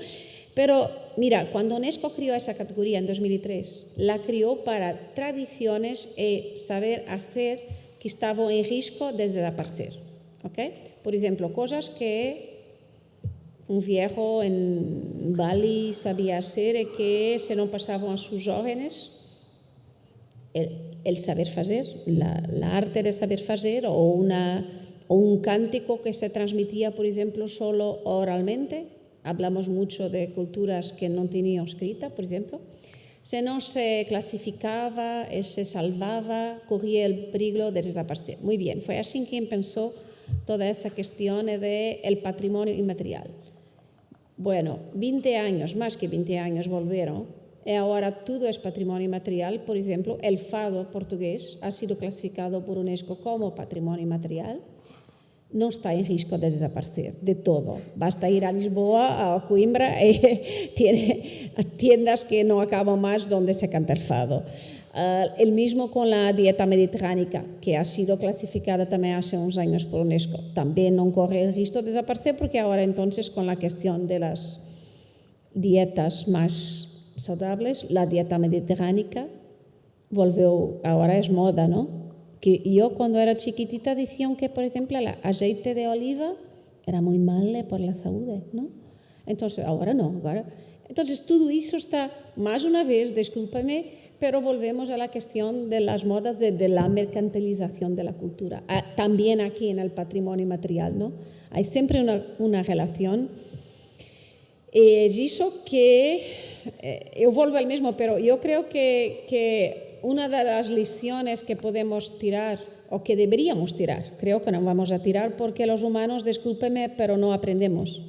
pero mira, cuando UNESCO creó esa categoría en 2003, la creó para tradiciones y saber hacer que estaban en riesgo de desaparecer. ¿Okay? Por ejemplo, cosas que un viejo en Bali sabía hacer y que se no pasaban a sus jóvenes. El saber hacer, la arte de saber hacer, o un cántico que se transmitía, por ejemplo, solo oralmente. Hablamos mucho de culturas que no tenían escrita, por ejemplo. Si no se clasificaba, se salvaba, corría el peligro de desaparecer. Muy bien, fue así quien pensó toda esa cuestión del patrimonio inmaterial. Bueno, 20 años, más que 20 años volvieron, y ahora todo es patrimonio inmaterial. Por ejemplo, el fado portugués ha sido clasificado por UNESCO como patrimonio inmaterial. No está en riesgo de desaparecer, de todo. Basta ir a Lisboa, a Coimbra, y tiene tiendas que no acaban más donde se canta el fado. El mismo con la dieta mediterránea, que ha sido clasificada también hace unos años por UNESCO. También no corre el riesgo de desaparecer porque ahora entonces, con la cuestión de las dietas más saludables, la dieta mediterránea volvió, ahora es moda, ¿no? Que yo cuando era chiquitita decían que, por ejemplo, el aceite de oliva era muy malo por la salud, ¿no? Entonces, ahora no. Entonces, todo eso está, más una vez, discúlpame, pero volvemos a la cuestión de las modas de la mercantilización de la cultura. También aquí en el patrimonio material, ¿no? Hay siempre una relación. Es eso que, yo vuelvo al mismo, pero yo creo que una de las lecciones que podemos tirar, o que deberíamos tirar, creo que no vamos a tirar porque los humanos, discúlpeme, pero no aprendemos.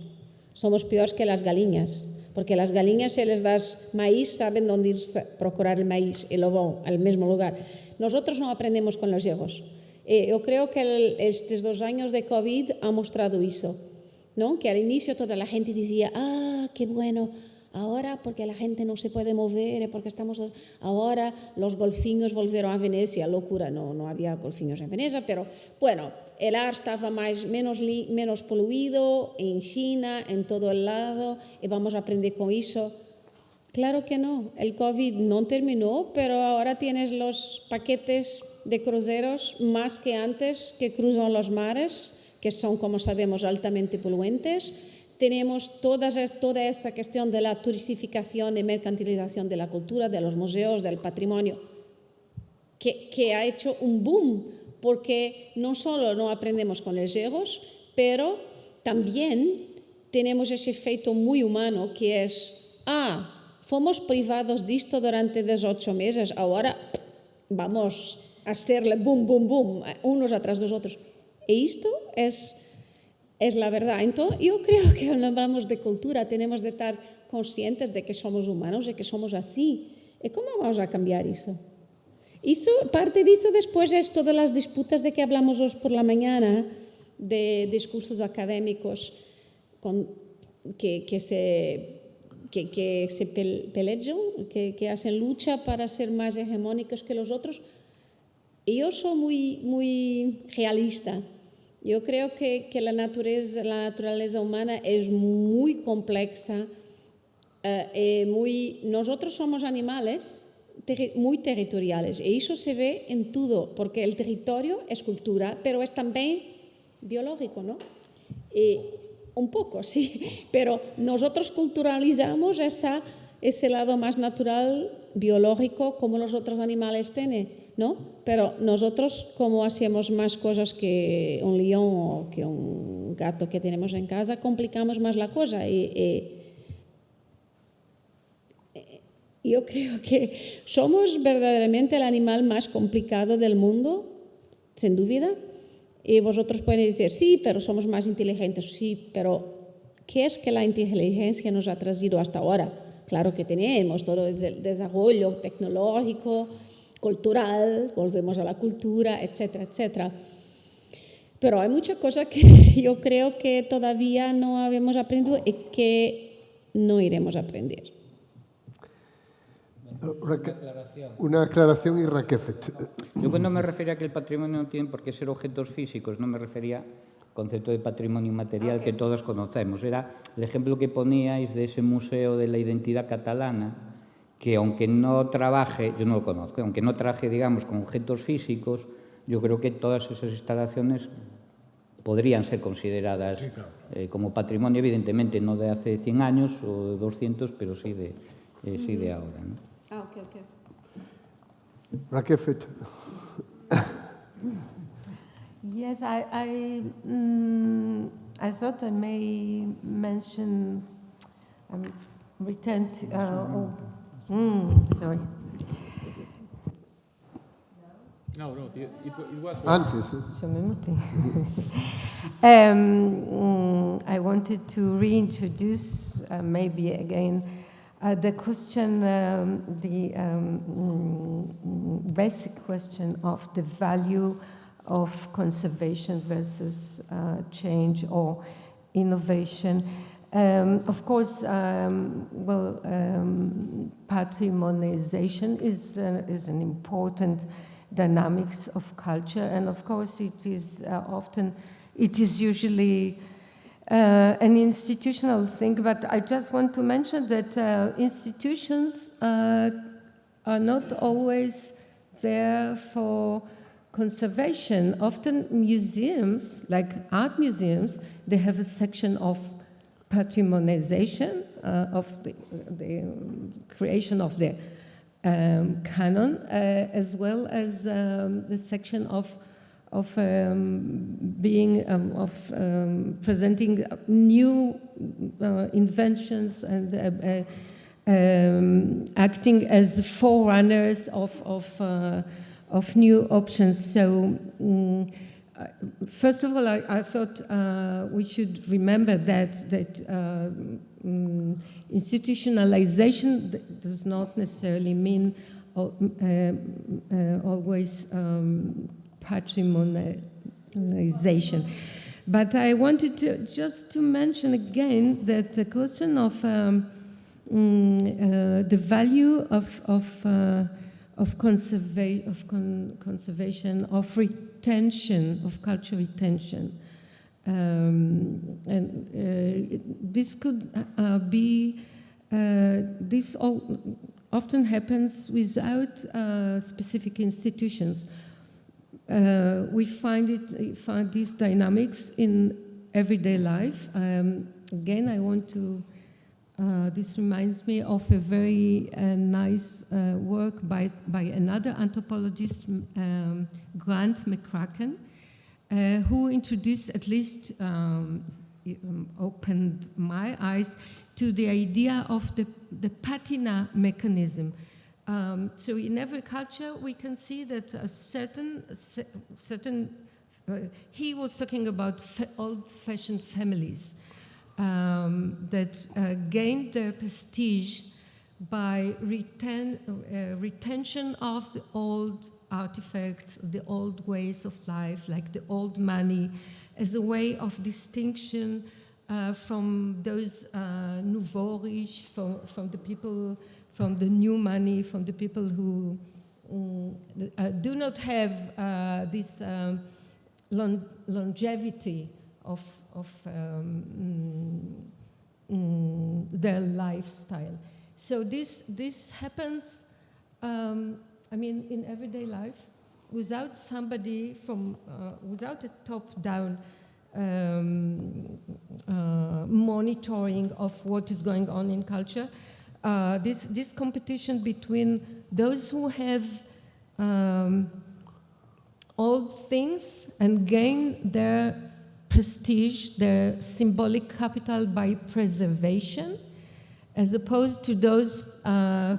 Somos peores que las galinas. Porque las galinas, si les das maíz, saben dónde ir a procurar el maíz y lo van al mismo lugar. Nosotros no aprendemos con los hijos. Yo creo que estos 2 años de COVID han mostrado eso, ¿no? Que al inicio toda la gente decía, qué bueno, ahora porque la gente no se puede mover, porque ahora los golfinhos volvieron a Venecia, locura, no había golfinhos en Venecia, pero bueno, el ar estaba menos poluido en China, en todo el lado, y vamos a aprender con eso. Claro que no, el COVID no terminó, pero ahora tienes los paquetes de cruceros más que antes que cruzan los mares, que son, como sabemos, altamente poluentes. Tenemos toda esta cuestión de la turistificación y mercantilización de la cultura, de los museos, del patrimonio, que ha hecho un boom, porque no solo no aprendemos con los egos, pero también tenemos ese efecto muy humano que es, fomos privados de esto durante 18 meses, ahora vamos a hacerle boom, boom, boom, unos atrás de los otros. Y esto es la verdad. Entonces, yo creo que cuando hablamos de cultura tenemos de estar conscientes de que somos humanos y que somos así. ¿Y cómo vamos a cambiar eso? Parte de eso después es todas las disputas de que hablamos hoy por la mañana, de discursos académicos que se pelean, que hacen lucha para ser más hegemónicos que los otros. Y yo soy muy realista. Yo creo que la naturaleza humana es muy compleja. Nosotros somos animales muy territoriales y eso se ve en todo, porque el territorio es cultura, pero es también biológico, ¿no? Un poco, sí, pero nosotros culturalizamos ese lado más natural, biológico, como los otros animales tienen, ¿no? Pero nosotros, como hacemos más cosas que un león o que un gato que tenemos en casa, complicamos más la cosa. Yo creo que somos verdaderamente el animal más complicado del mundo, sin duda. Y vosotros podéis decir, sí, pero somos más inteligentes. Sí, pero ¿qué es que la inteligencia nos ha traído hasta ahora? Claro que tenemos todo el desarrollo tecnológico, cultural, volvemos a la cultura, etcétera, etcétera. Pero hay muchas cosas que yo creo que todavía no habíamos aprendido y que no iremos a aprender. Una aclaración y Raquefet. Yo cuando me refería a que el patrimonio no tiene por qué ser objetos físicos, no me refería al concepto de patrimonio material que todos conocemos. Era el ejemplo que poníais de ese Museo de la Identidad Catalana, que aunque no trabaje, yo no lo conozco, aunque no trabaje, digamos, con objetos físicos, yo creo que todas esas instalaciones podrían ser consideradas como patrimonio, evidentemente no de hace 100 años o de 200, pero sí de ahora, ¿no? Ok. Raquefet. Yes, I thought I may mention, return to, sorry. No, it was Antes. I wanted to reintroduce, maybe again, the question, the basic question of the value of conservation versus change or innovation. Of course, patrimonialization is an important dynamics of culture, and of course it is usually an institutional thing, but I just want to mention that institutions are not always there for conservation. Often museums, like art museums, they have a section of patrimonialization, of the creation of the canon, as well as the section of presenting new inventions and acting as forerunners of new options. So first of all, I thought we should remember that institutionalization does not necessarily mean always patrimonialization. But I wanted to mention again that the question of the value of conservation, of retention, of cultural retention. This could be, this often happens without specific institutions. We find these dynamics in everyday life. Again, I want to, this reminds me of a very nice work by another anthropologist, Grant McCracken, who introduced, at least opened my eyes to the idea of the patina mechanism. So in every culture, we can see that a certain he was talking about old-fashioned families that gained their prestige by retention of the old artifacts, the old ways of life, like the old money, as a way of distinction from those nouveau riches, from the people, from the new money, from the people who do not have this longevity of their lifestyle. So this happens, I mean, in everyday life, without somebody from, without a top-down monitoring of what is going on in culture. This competition between those who have old things and gain their prestige, their symbolic capital by preservation, as opposed to those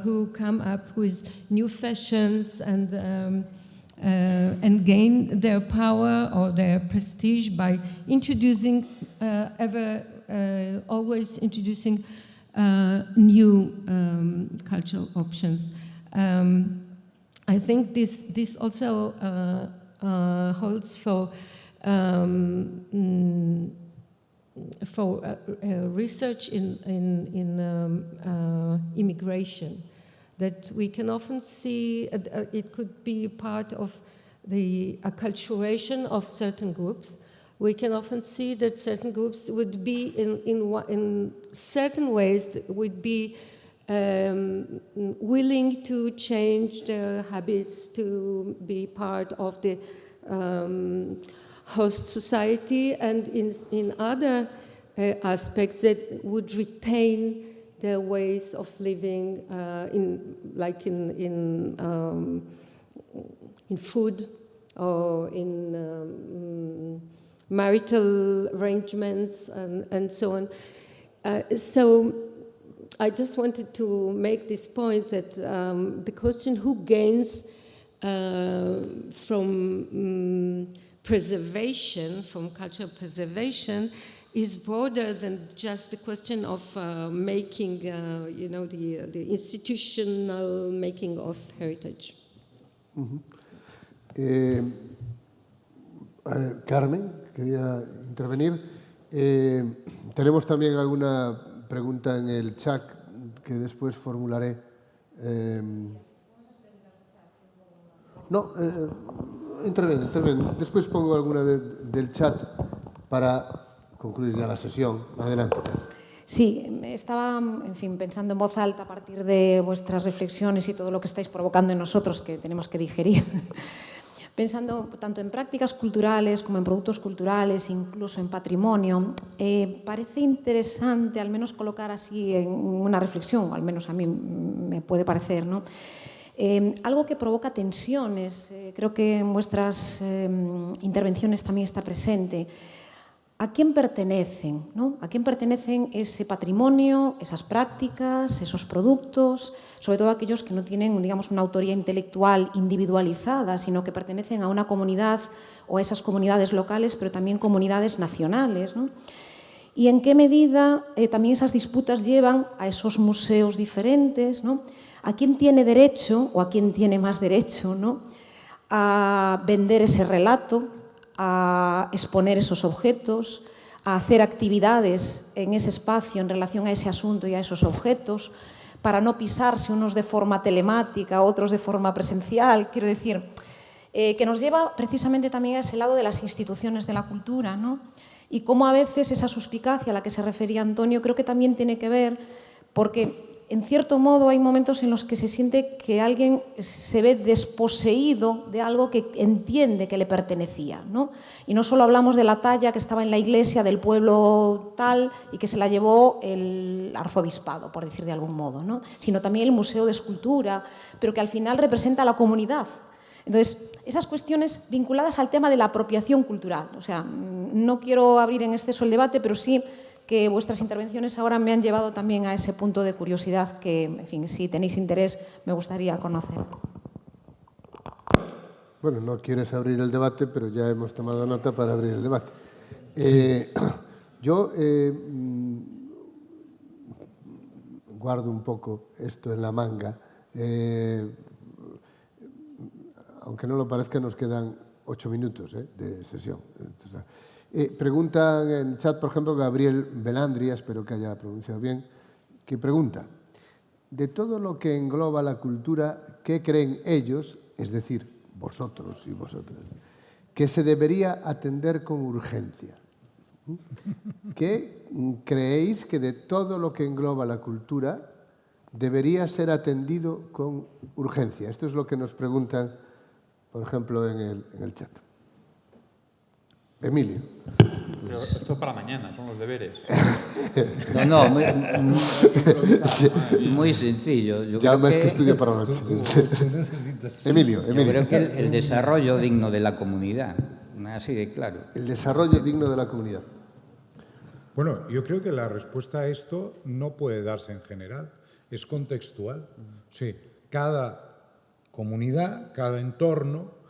who come up with new fashions and gain their power or their prestige by introducing, always introducing new cultural options. I think this also holds for research in immigration, that we can often see it could be part of the acculturation of certain groups. We can often see that certain groups would be in certain ways would be willing to change their habits to be part of the host society, and in other aspects that would retain their ways of living, in food or in marital arrangements and so on. So I just wanted to make this point that the question who gains from preservation, from cultural preservation, is broader than just the question of making, the institutional making of heritage. Uh-huh. Carmen, quería intervenir. Tenemos también alguna pregunta en el chat que después formularé. Interven. Después pongo alguna del chat para concluir ya la sesión. Adelante. Sí, estaba, en fin, pensando en voz alta a partir de vuestras reflexiones y todo lo que estáis provocando en nosotros, que tenemos que digerir. Pensando tanto en prácticas culturales como en productos culturales, incluso en patrimonio, parece interesante al menos colocar así en una reflexión, o al menos a mí me puede parecer, ¿no? Algo que provoca tensiones, creo que en vuestras intervenciones también está presente. ¿A quién pertenecen, ¿no? ¿A quién pertenecen ese patrimonio, esas prácticas, esos productos? Sobre todo aquellos que no tienen, digamos, una autoría intelectual individualizada, sino que pertenecen a una comunidad o a esas comunidades locales, pero también comunidades nacionales, ¿no? Y en qué medida también esas disputas llevan a esos museos diferentes, ¿no? ¿A quién tiene derecho o a quién tiene más derecho, ¿no?, a vender ese relato, a exponer esos objetos, a hacer actividades en ese espacio en relación a ese asunto y a esos objetos, para no pisarse unos de forma telemática, otros de forma presencial. Quiero decir, que nos lleva precisamente también a ese lado de las instituciones de la cultura, ¿no? Y cómo a veces esa suspicacia a la que se refería Antonio creo que también tiene que ver porque, en cierto modo, hay momentos en los que se siente que alguien se ve desposeído de algo que entiende que le pertenecía, ¿no? Y no solo hablamos de la talla que estaba en la iglesia del pueblo tal y que se la llevó el arzobispado, por decir de algún modo, ¿no? Sino también el Museo de Escultura, pero que al final representa a la comunidad. Entonces, esas cuestiones vinculadas al tema de la apropiación cultural. O sea, no quiero abrir en exceso el debate, pero sí que vuestras intervenciones ahora me han llevado también a ese punto de curiosidad que, en fin, si tenéis interés, me gustaría conocer. Bueno, no quieres abrir el debate, pero ya hemos tomado nota para abrir el debate. Yo guardo un poco esto en la manga. Aunque no lo parezca, nos quedan 8 minutos de sesión. Preguntan en chat, por ejemplo, Gabriel Belandria, espero que haya pronunciado bien, que pregunta, de todo lo que engloba la cultura, ¿qué creen ellos, es decir, vosotros y vosotras, que se debería atender con urgencia? ¿Qué creéis que de todo lo que engloba la cultura debería ser atendido con urgencia? Esto es lo que nos preguntan, por ejemplo, en el chat. Emilio. Pero esto para mañana, son los deberes. No, muy sencillo. Yo ya creo más que estudio para la noche. Emilio. Yo creo que el desarrollo digno de la comunidad, así de claro. El desarrollo digno de la comunidad. Bueno, yo creo que la respuesta a esto no puede darse en general, es contextual. Sí, cada comunidad, cada entorno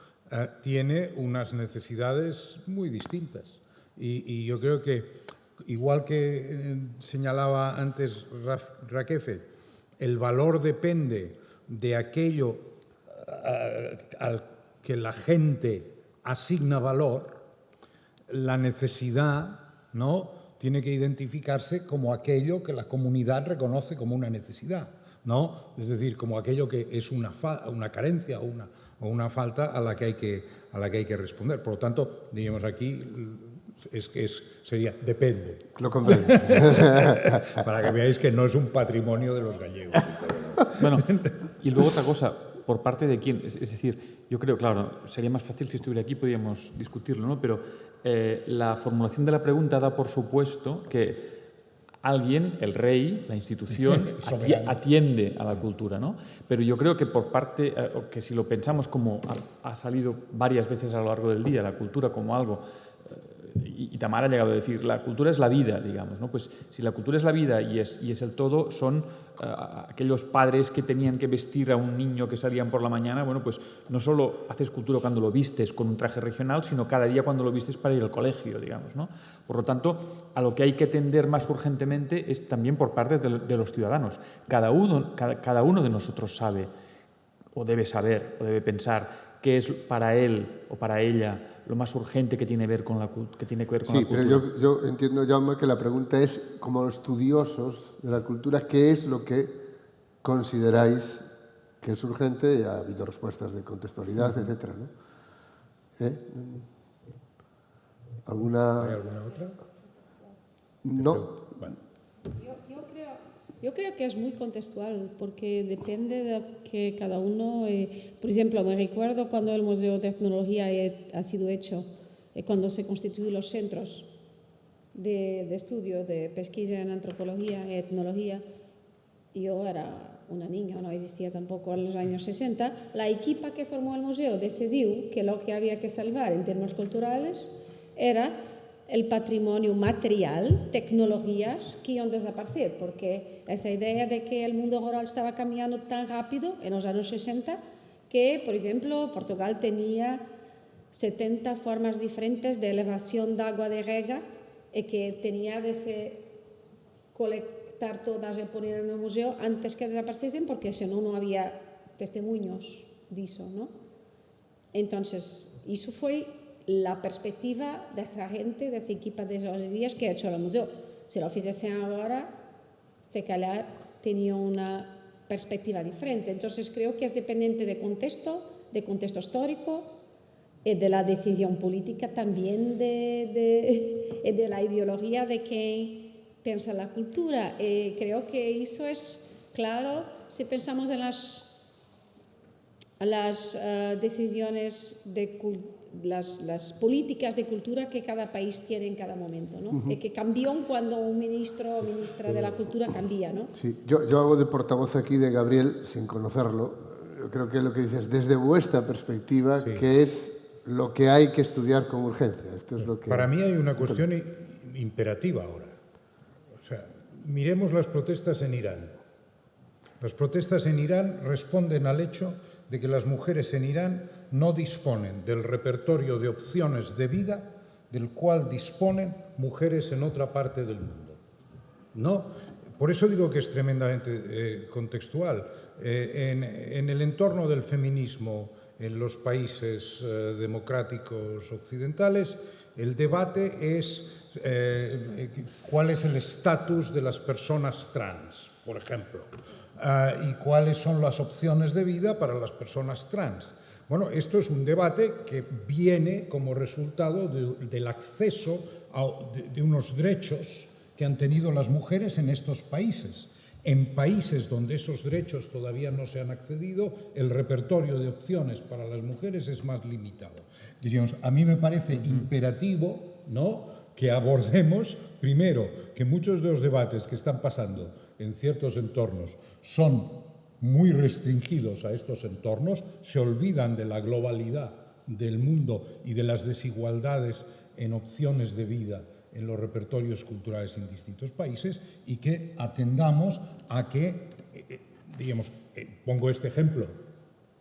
tiene unas necesidades muy distintas. Y yo creo que, igual que señalaba antes Raquefe, el valor depende de aquello al que la gente asigna valor, la necesidad, ¿no?, tiene que identificarse como aquello que la comunidad reconoce como una necesidad, ¿no? Es decir, como aquello que es una carencia o una falta a la que hay que responder. Por lo tanto, diríamos aquí, sería depende. Lo comprendo. Para que veáis que no es un patrimonio de los gallegos. Bueno, y luego otra cosa, ¿por parte de quién? Es decir, yo creo, claro, sería más fácil si estuviera aquí, podríamos discutirlo, ¿no? Pero la formulación de la pregunta da por supuesto que alguien, el rey, la institución, atiende a la cultura, ¿no? Pero yo creo que por parte, que si lo pensamos como ha salido varias veces a lo largo del día, la cultura como algo, y Tamara ha llegado a decir, la cultura es la vida, digamos, ¿no? Pues si la cultura es la vida y es el todo, son aquellos padres que tenían que vestir a un niño que salían por la mañana, bueno, pues no solo haces cultura cuando lo vistes con un traje regional, sino cada día cuando lo vistes para ir al colegio, digamos, ¿no? Por lo tanto, a lo que hay que atender más urgentemente es también por parte de los ciudadanos. Cada uno de nosotros sabe, o debe saber, o debe pensar qué es para él o para ella lo más urgente que tiene que ver con la cultura. Sí, pero yo entiendo, Jaume, que la pregunta es, como estudiosos de la cultura, ¿qué es lo que consideráis que es urgente? Y ha habido respuestas de contextualidad, etcétera, ¿no? ¿Hay alguna otra? No. Bueno. Yo creo que es muy contextual, porque depende de lo que cada uno... por ejemplo, me recuerdo cuando el Museo de Etnología ha sido hecho, cuando se constituyen los centros de estudio, de pesquisa en antropología y etnología. Yo era una niña, no existía tampoco en los años 60. La equipa que formó el museo decidió que lo que había que salvar en términos culturales era el patrimonio material, tecnologías que iban a desaparecer, porque esa idea de que el mundo rural estaba cambiando tan rápido en los años 60 que, por ejemplo, Portugal tenía 70 formas diferentes de elevación de agua de rega y que tenía de colectar todas y poner en el museo antes que desapareciesen, porque si no, no había testimonios de eso, ¿no? Entonces, eso fue la perspectiva de esa gente, de esa equipa de esos días que ha hecho el museo. Si lo hiciesen ahora, se calhar tenía una perspectiva diferente. Entonces, creo que es dependiente de contexto histórico y de la decisión política también de la ideología de quien piensa la cultura. Creo que eso es claro si pensamos en las decisiones las políticas de cultura que cada país tiene en cada momento, ¿no? Y que cambian cuando un ministro o ministra de la cultura cambia, ¿no? Sí, yo hago de portavoz aquí de Gabriel sin conocerlo. Yo creo que lo que dices desde vuestra perspectiva, que es lo que hay que estudiar con urgencia. Esto es lo que... Para mí hay una cuestión imperativa ahora. O sea, miremos las protestas en Irán. Las protestas en Irán responden al hecho de que las mujeres en Irán no disponen del repertorio de opciones de vida del cual disponen mujeres en otra parte del mundo. No, por eso digo que es tremendamente contextual. En el entorno del feminismo en los países democráticos occidentales, el debate es cuál es el estatus de las personas trans, por ejemplo, y cuáles son las opciones de vida para las personas trans. Bueno, esto es un debate que viene como resultado del acceso de unos derechos que han tenido las mujeres en estos países. En países donde esos derechos todavía no se han accedido, el repertorio de opciones para las mujeres es más limitado. Diríamos, a mí me parece imperativo, ¿no?, que abordemos, primero, que muchos de los debates que están pasando en ciertos entornos son muy restringidos a estos entornos, se olvidan de la globalidad del mundo y de las desigualdades en opciones de vida en los repertorios culturales en distintos países, y que atendamos a que, digamos, pongo este ejemplo,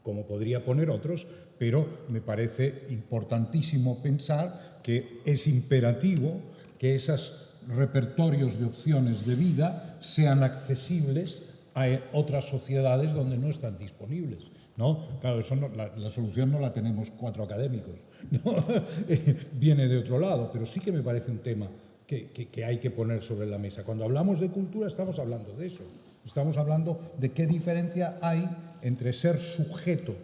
como podría poner otros, pero me parece importantísimo pensar que es imperativo que esos repertorios de opciones de vida sean accesibles a otras sociedades donde no están disponibles, ¿no? Claro, eso no, la solución no la tenemos 4 académicos, ¿no? Viene de otro lado, pero sí que me parece un tema que hay que poner sobre la mesa. Cuando hablamos de cultura estamos hablando de eso, estamos hablando de qué diferencia hay entre ser sujeto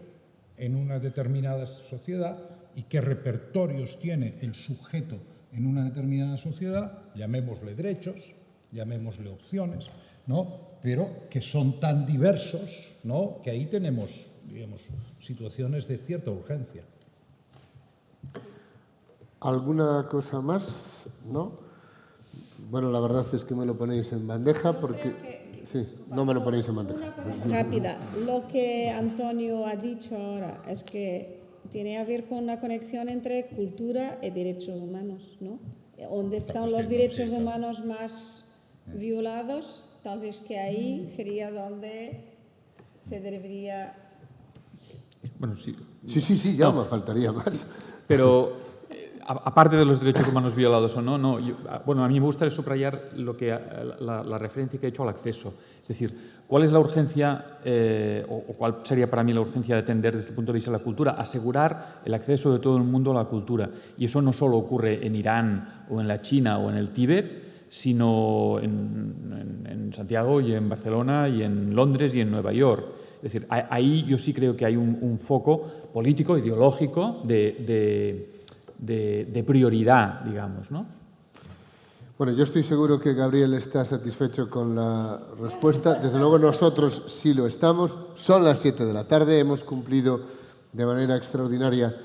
en una determinada sociedad y qué repertorios tiene el sujeto en una determinada sociedad, llamémosle derechos, llamémosle opciones, ¿no?, pero que son tan diversos, ¿no?, que ahí tenemos, digamos, situaciones de cierta urgencia. ¿Alguna cosa más? ¿No? Bueno, la verdad es que me lo ponéis en bandeja porque... Sí, no me lo ponéis en bandeja. Rápida. Lo que Antonio ha dicho ahora es que tiene que ver con una conexión entre cultura y derechos humanos, ¿no? Donde están los derechos humanos más violados, tal vez que ahí sería donde se debería... Bueno, sí. Sí, ya me faltaría más. Sí, pero aparte de los derechos humanos violados o no, bueno, a mí me gustaría subrayar la referencia que he hecho al acceso. Es decir, ¿cuál es la urgencia o cuál sería para mí la urgencia de atender desde el punto de vista de la cultura? Asegurar el acceso de todo el mundo a la cultura. Y eso no solo ocurre en Irán o en la China o en el Tíbet, sino en Santiago y en Barcelona y en Londres y en Nueva York. Es decir, ahí yo sí creo que hay un foco político, ideológico, de prioridad, digamos, ¿no? Bueno, yo estoy seguro que Gabriel está satisfecho con la respuesta. Desde luego nosotros sí lo estamos. Son las 7 de la tarde. Hemos cumplido de manera extraordinaria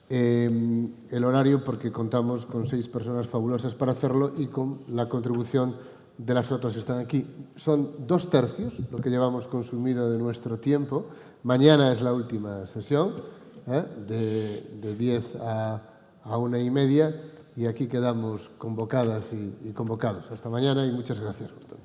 el horario porque contamos con 6 personas fabulosas para hacerlo y con la contribución de las otras que están aquí. Son 2/3 lo que llevamos consumido de nuestro tiempo. Mañana es la última sesión, de 10 a 1:30, y aquí quedamos convocadas y convocados. Hasta mañana y muchas gracias por todo.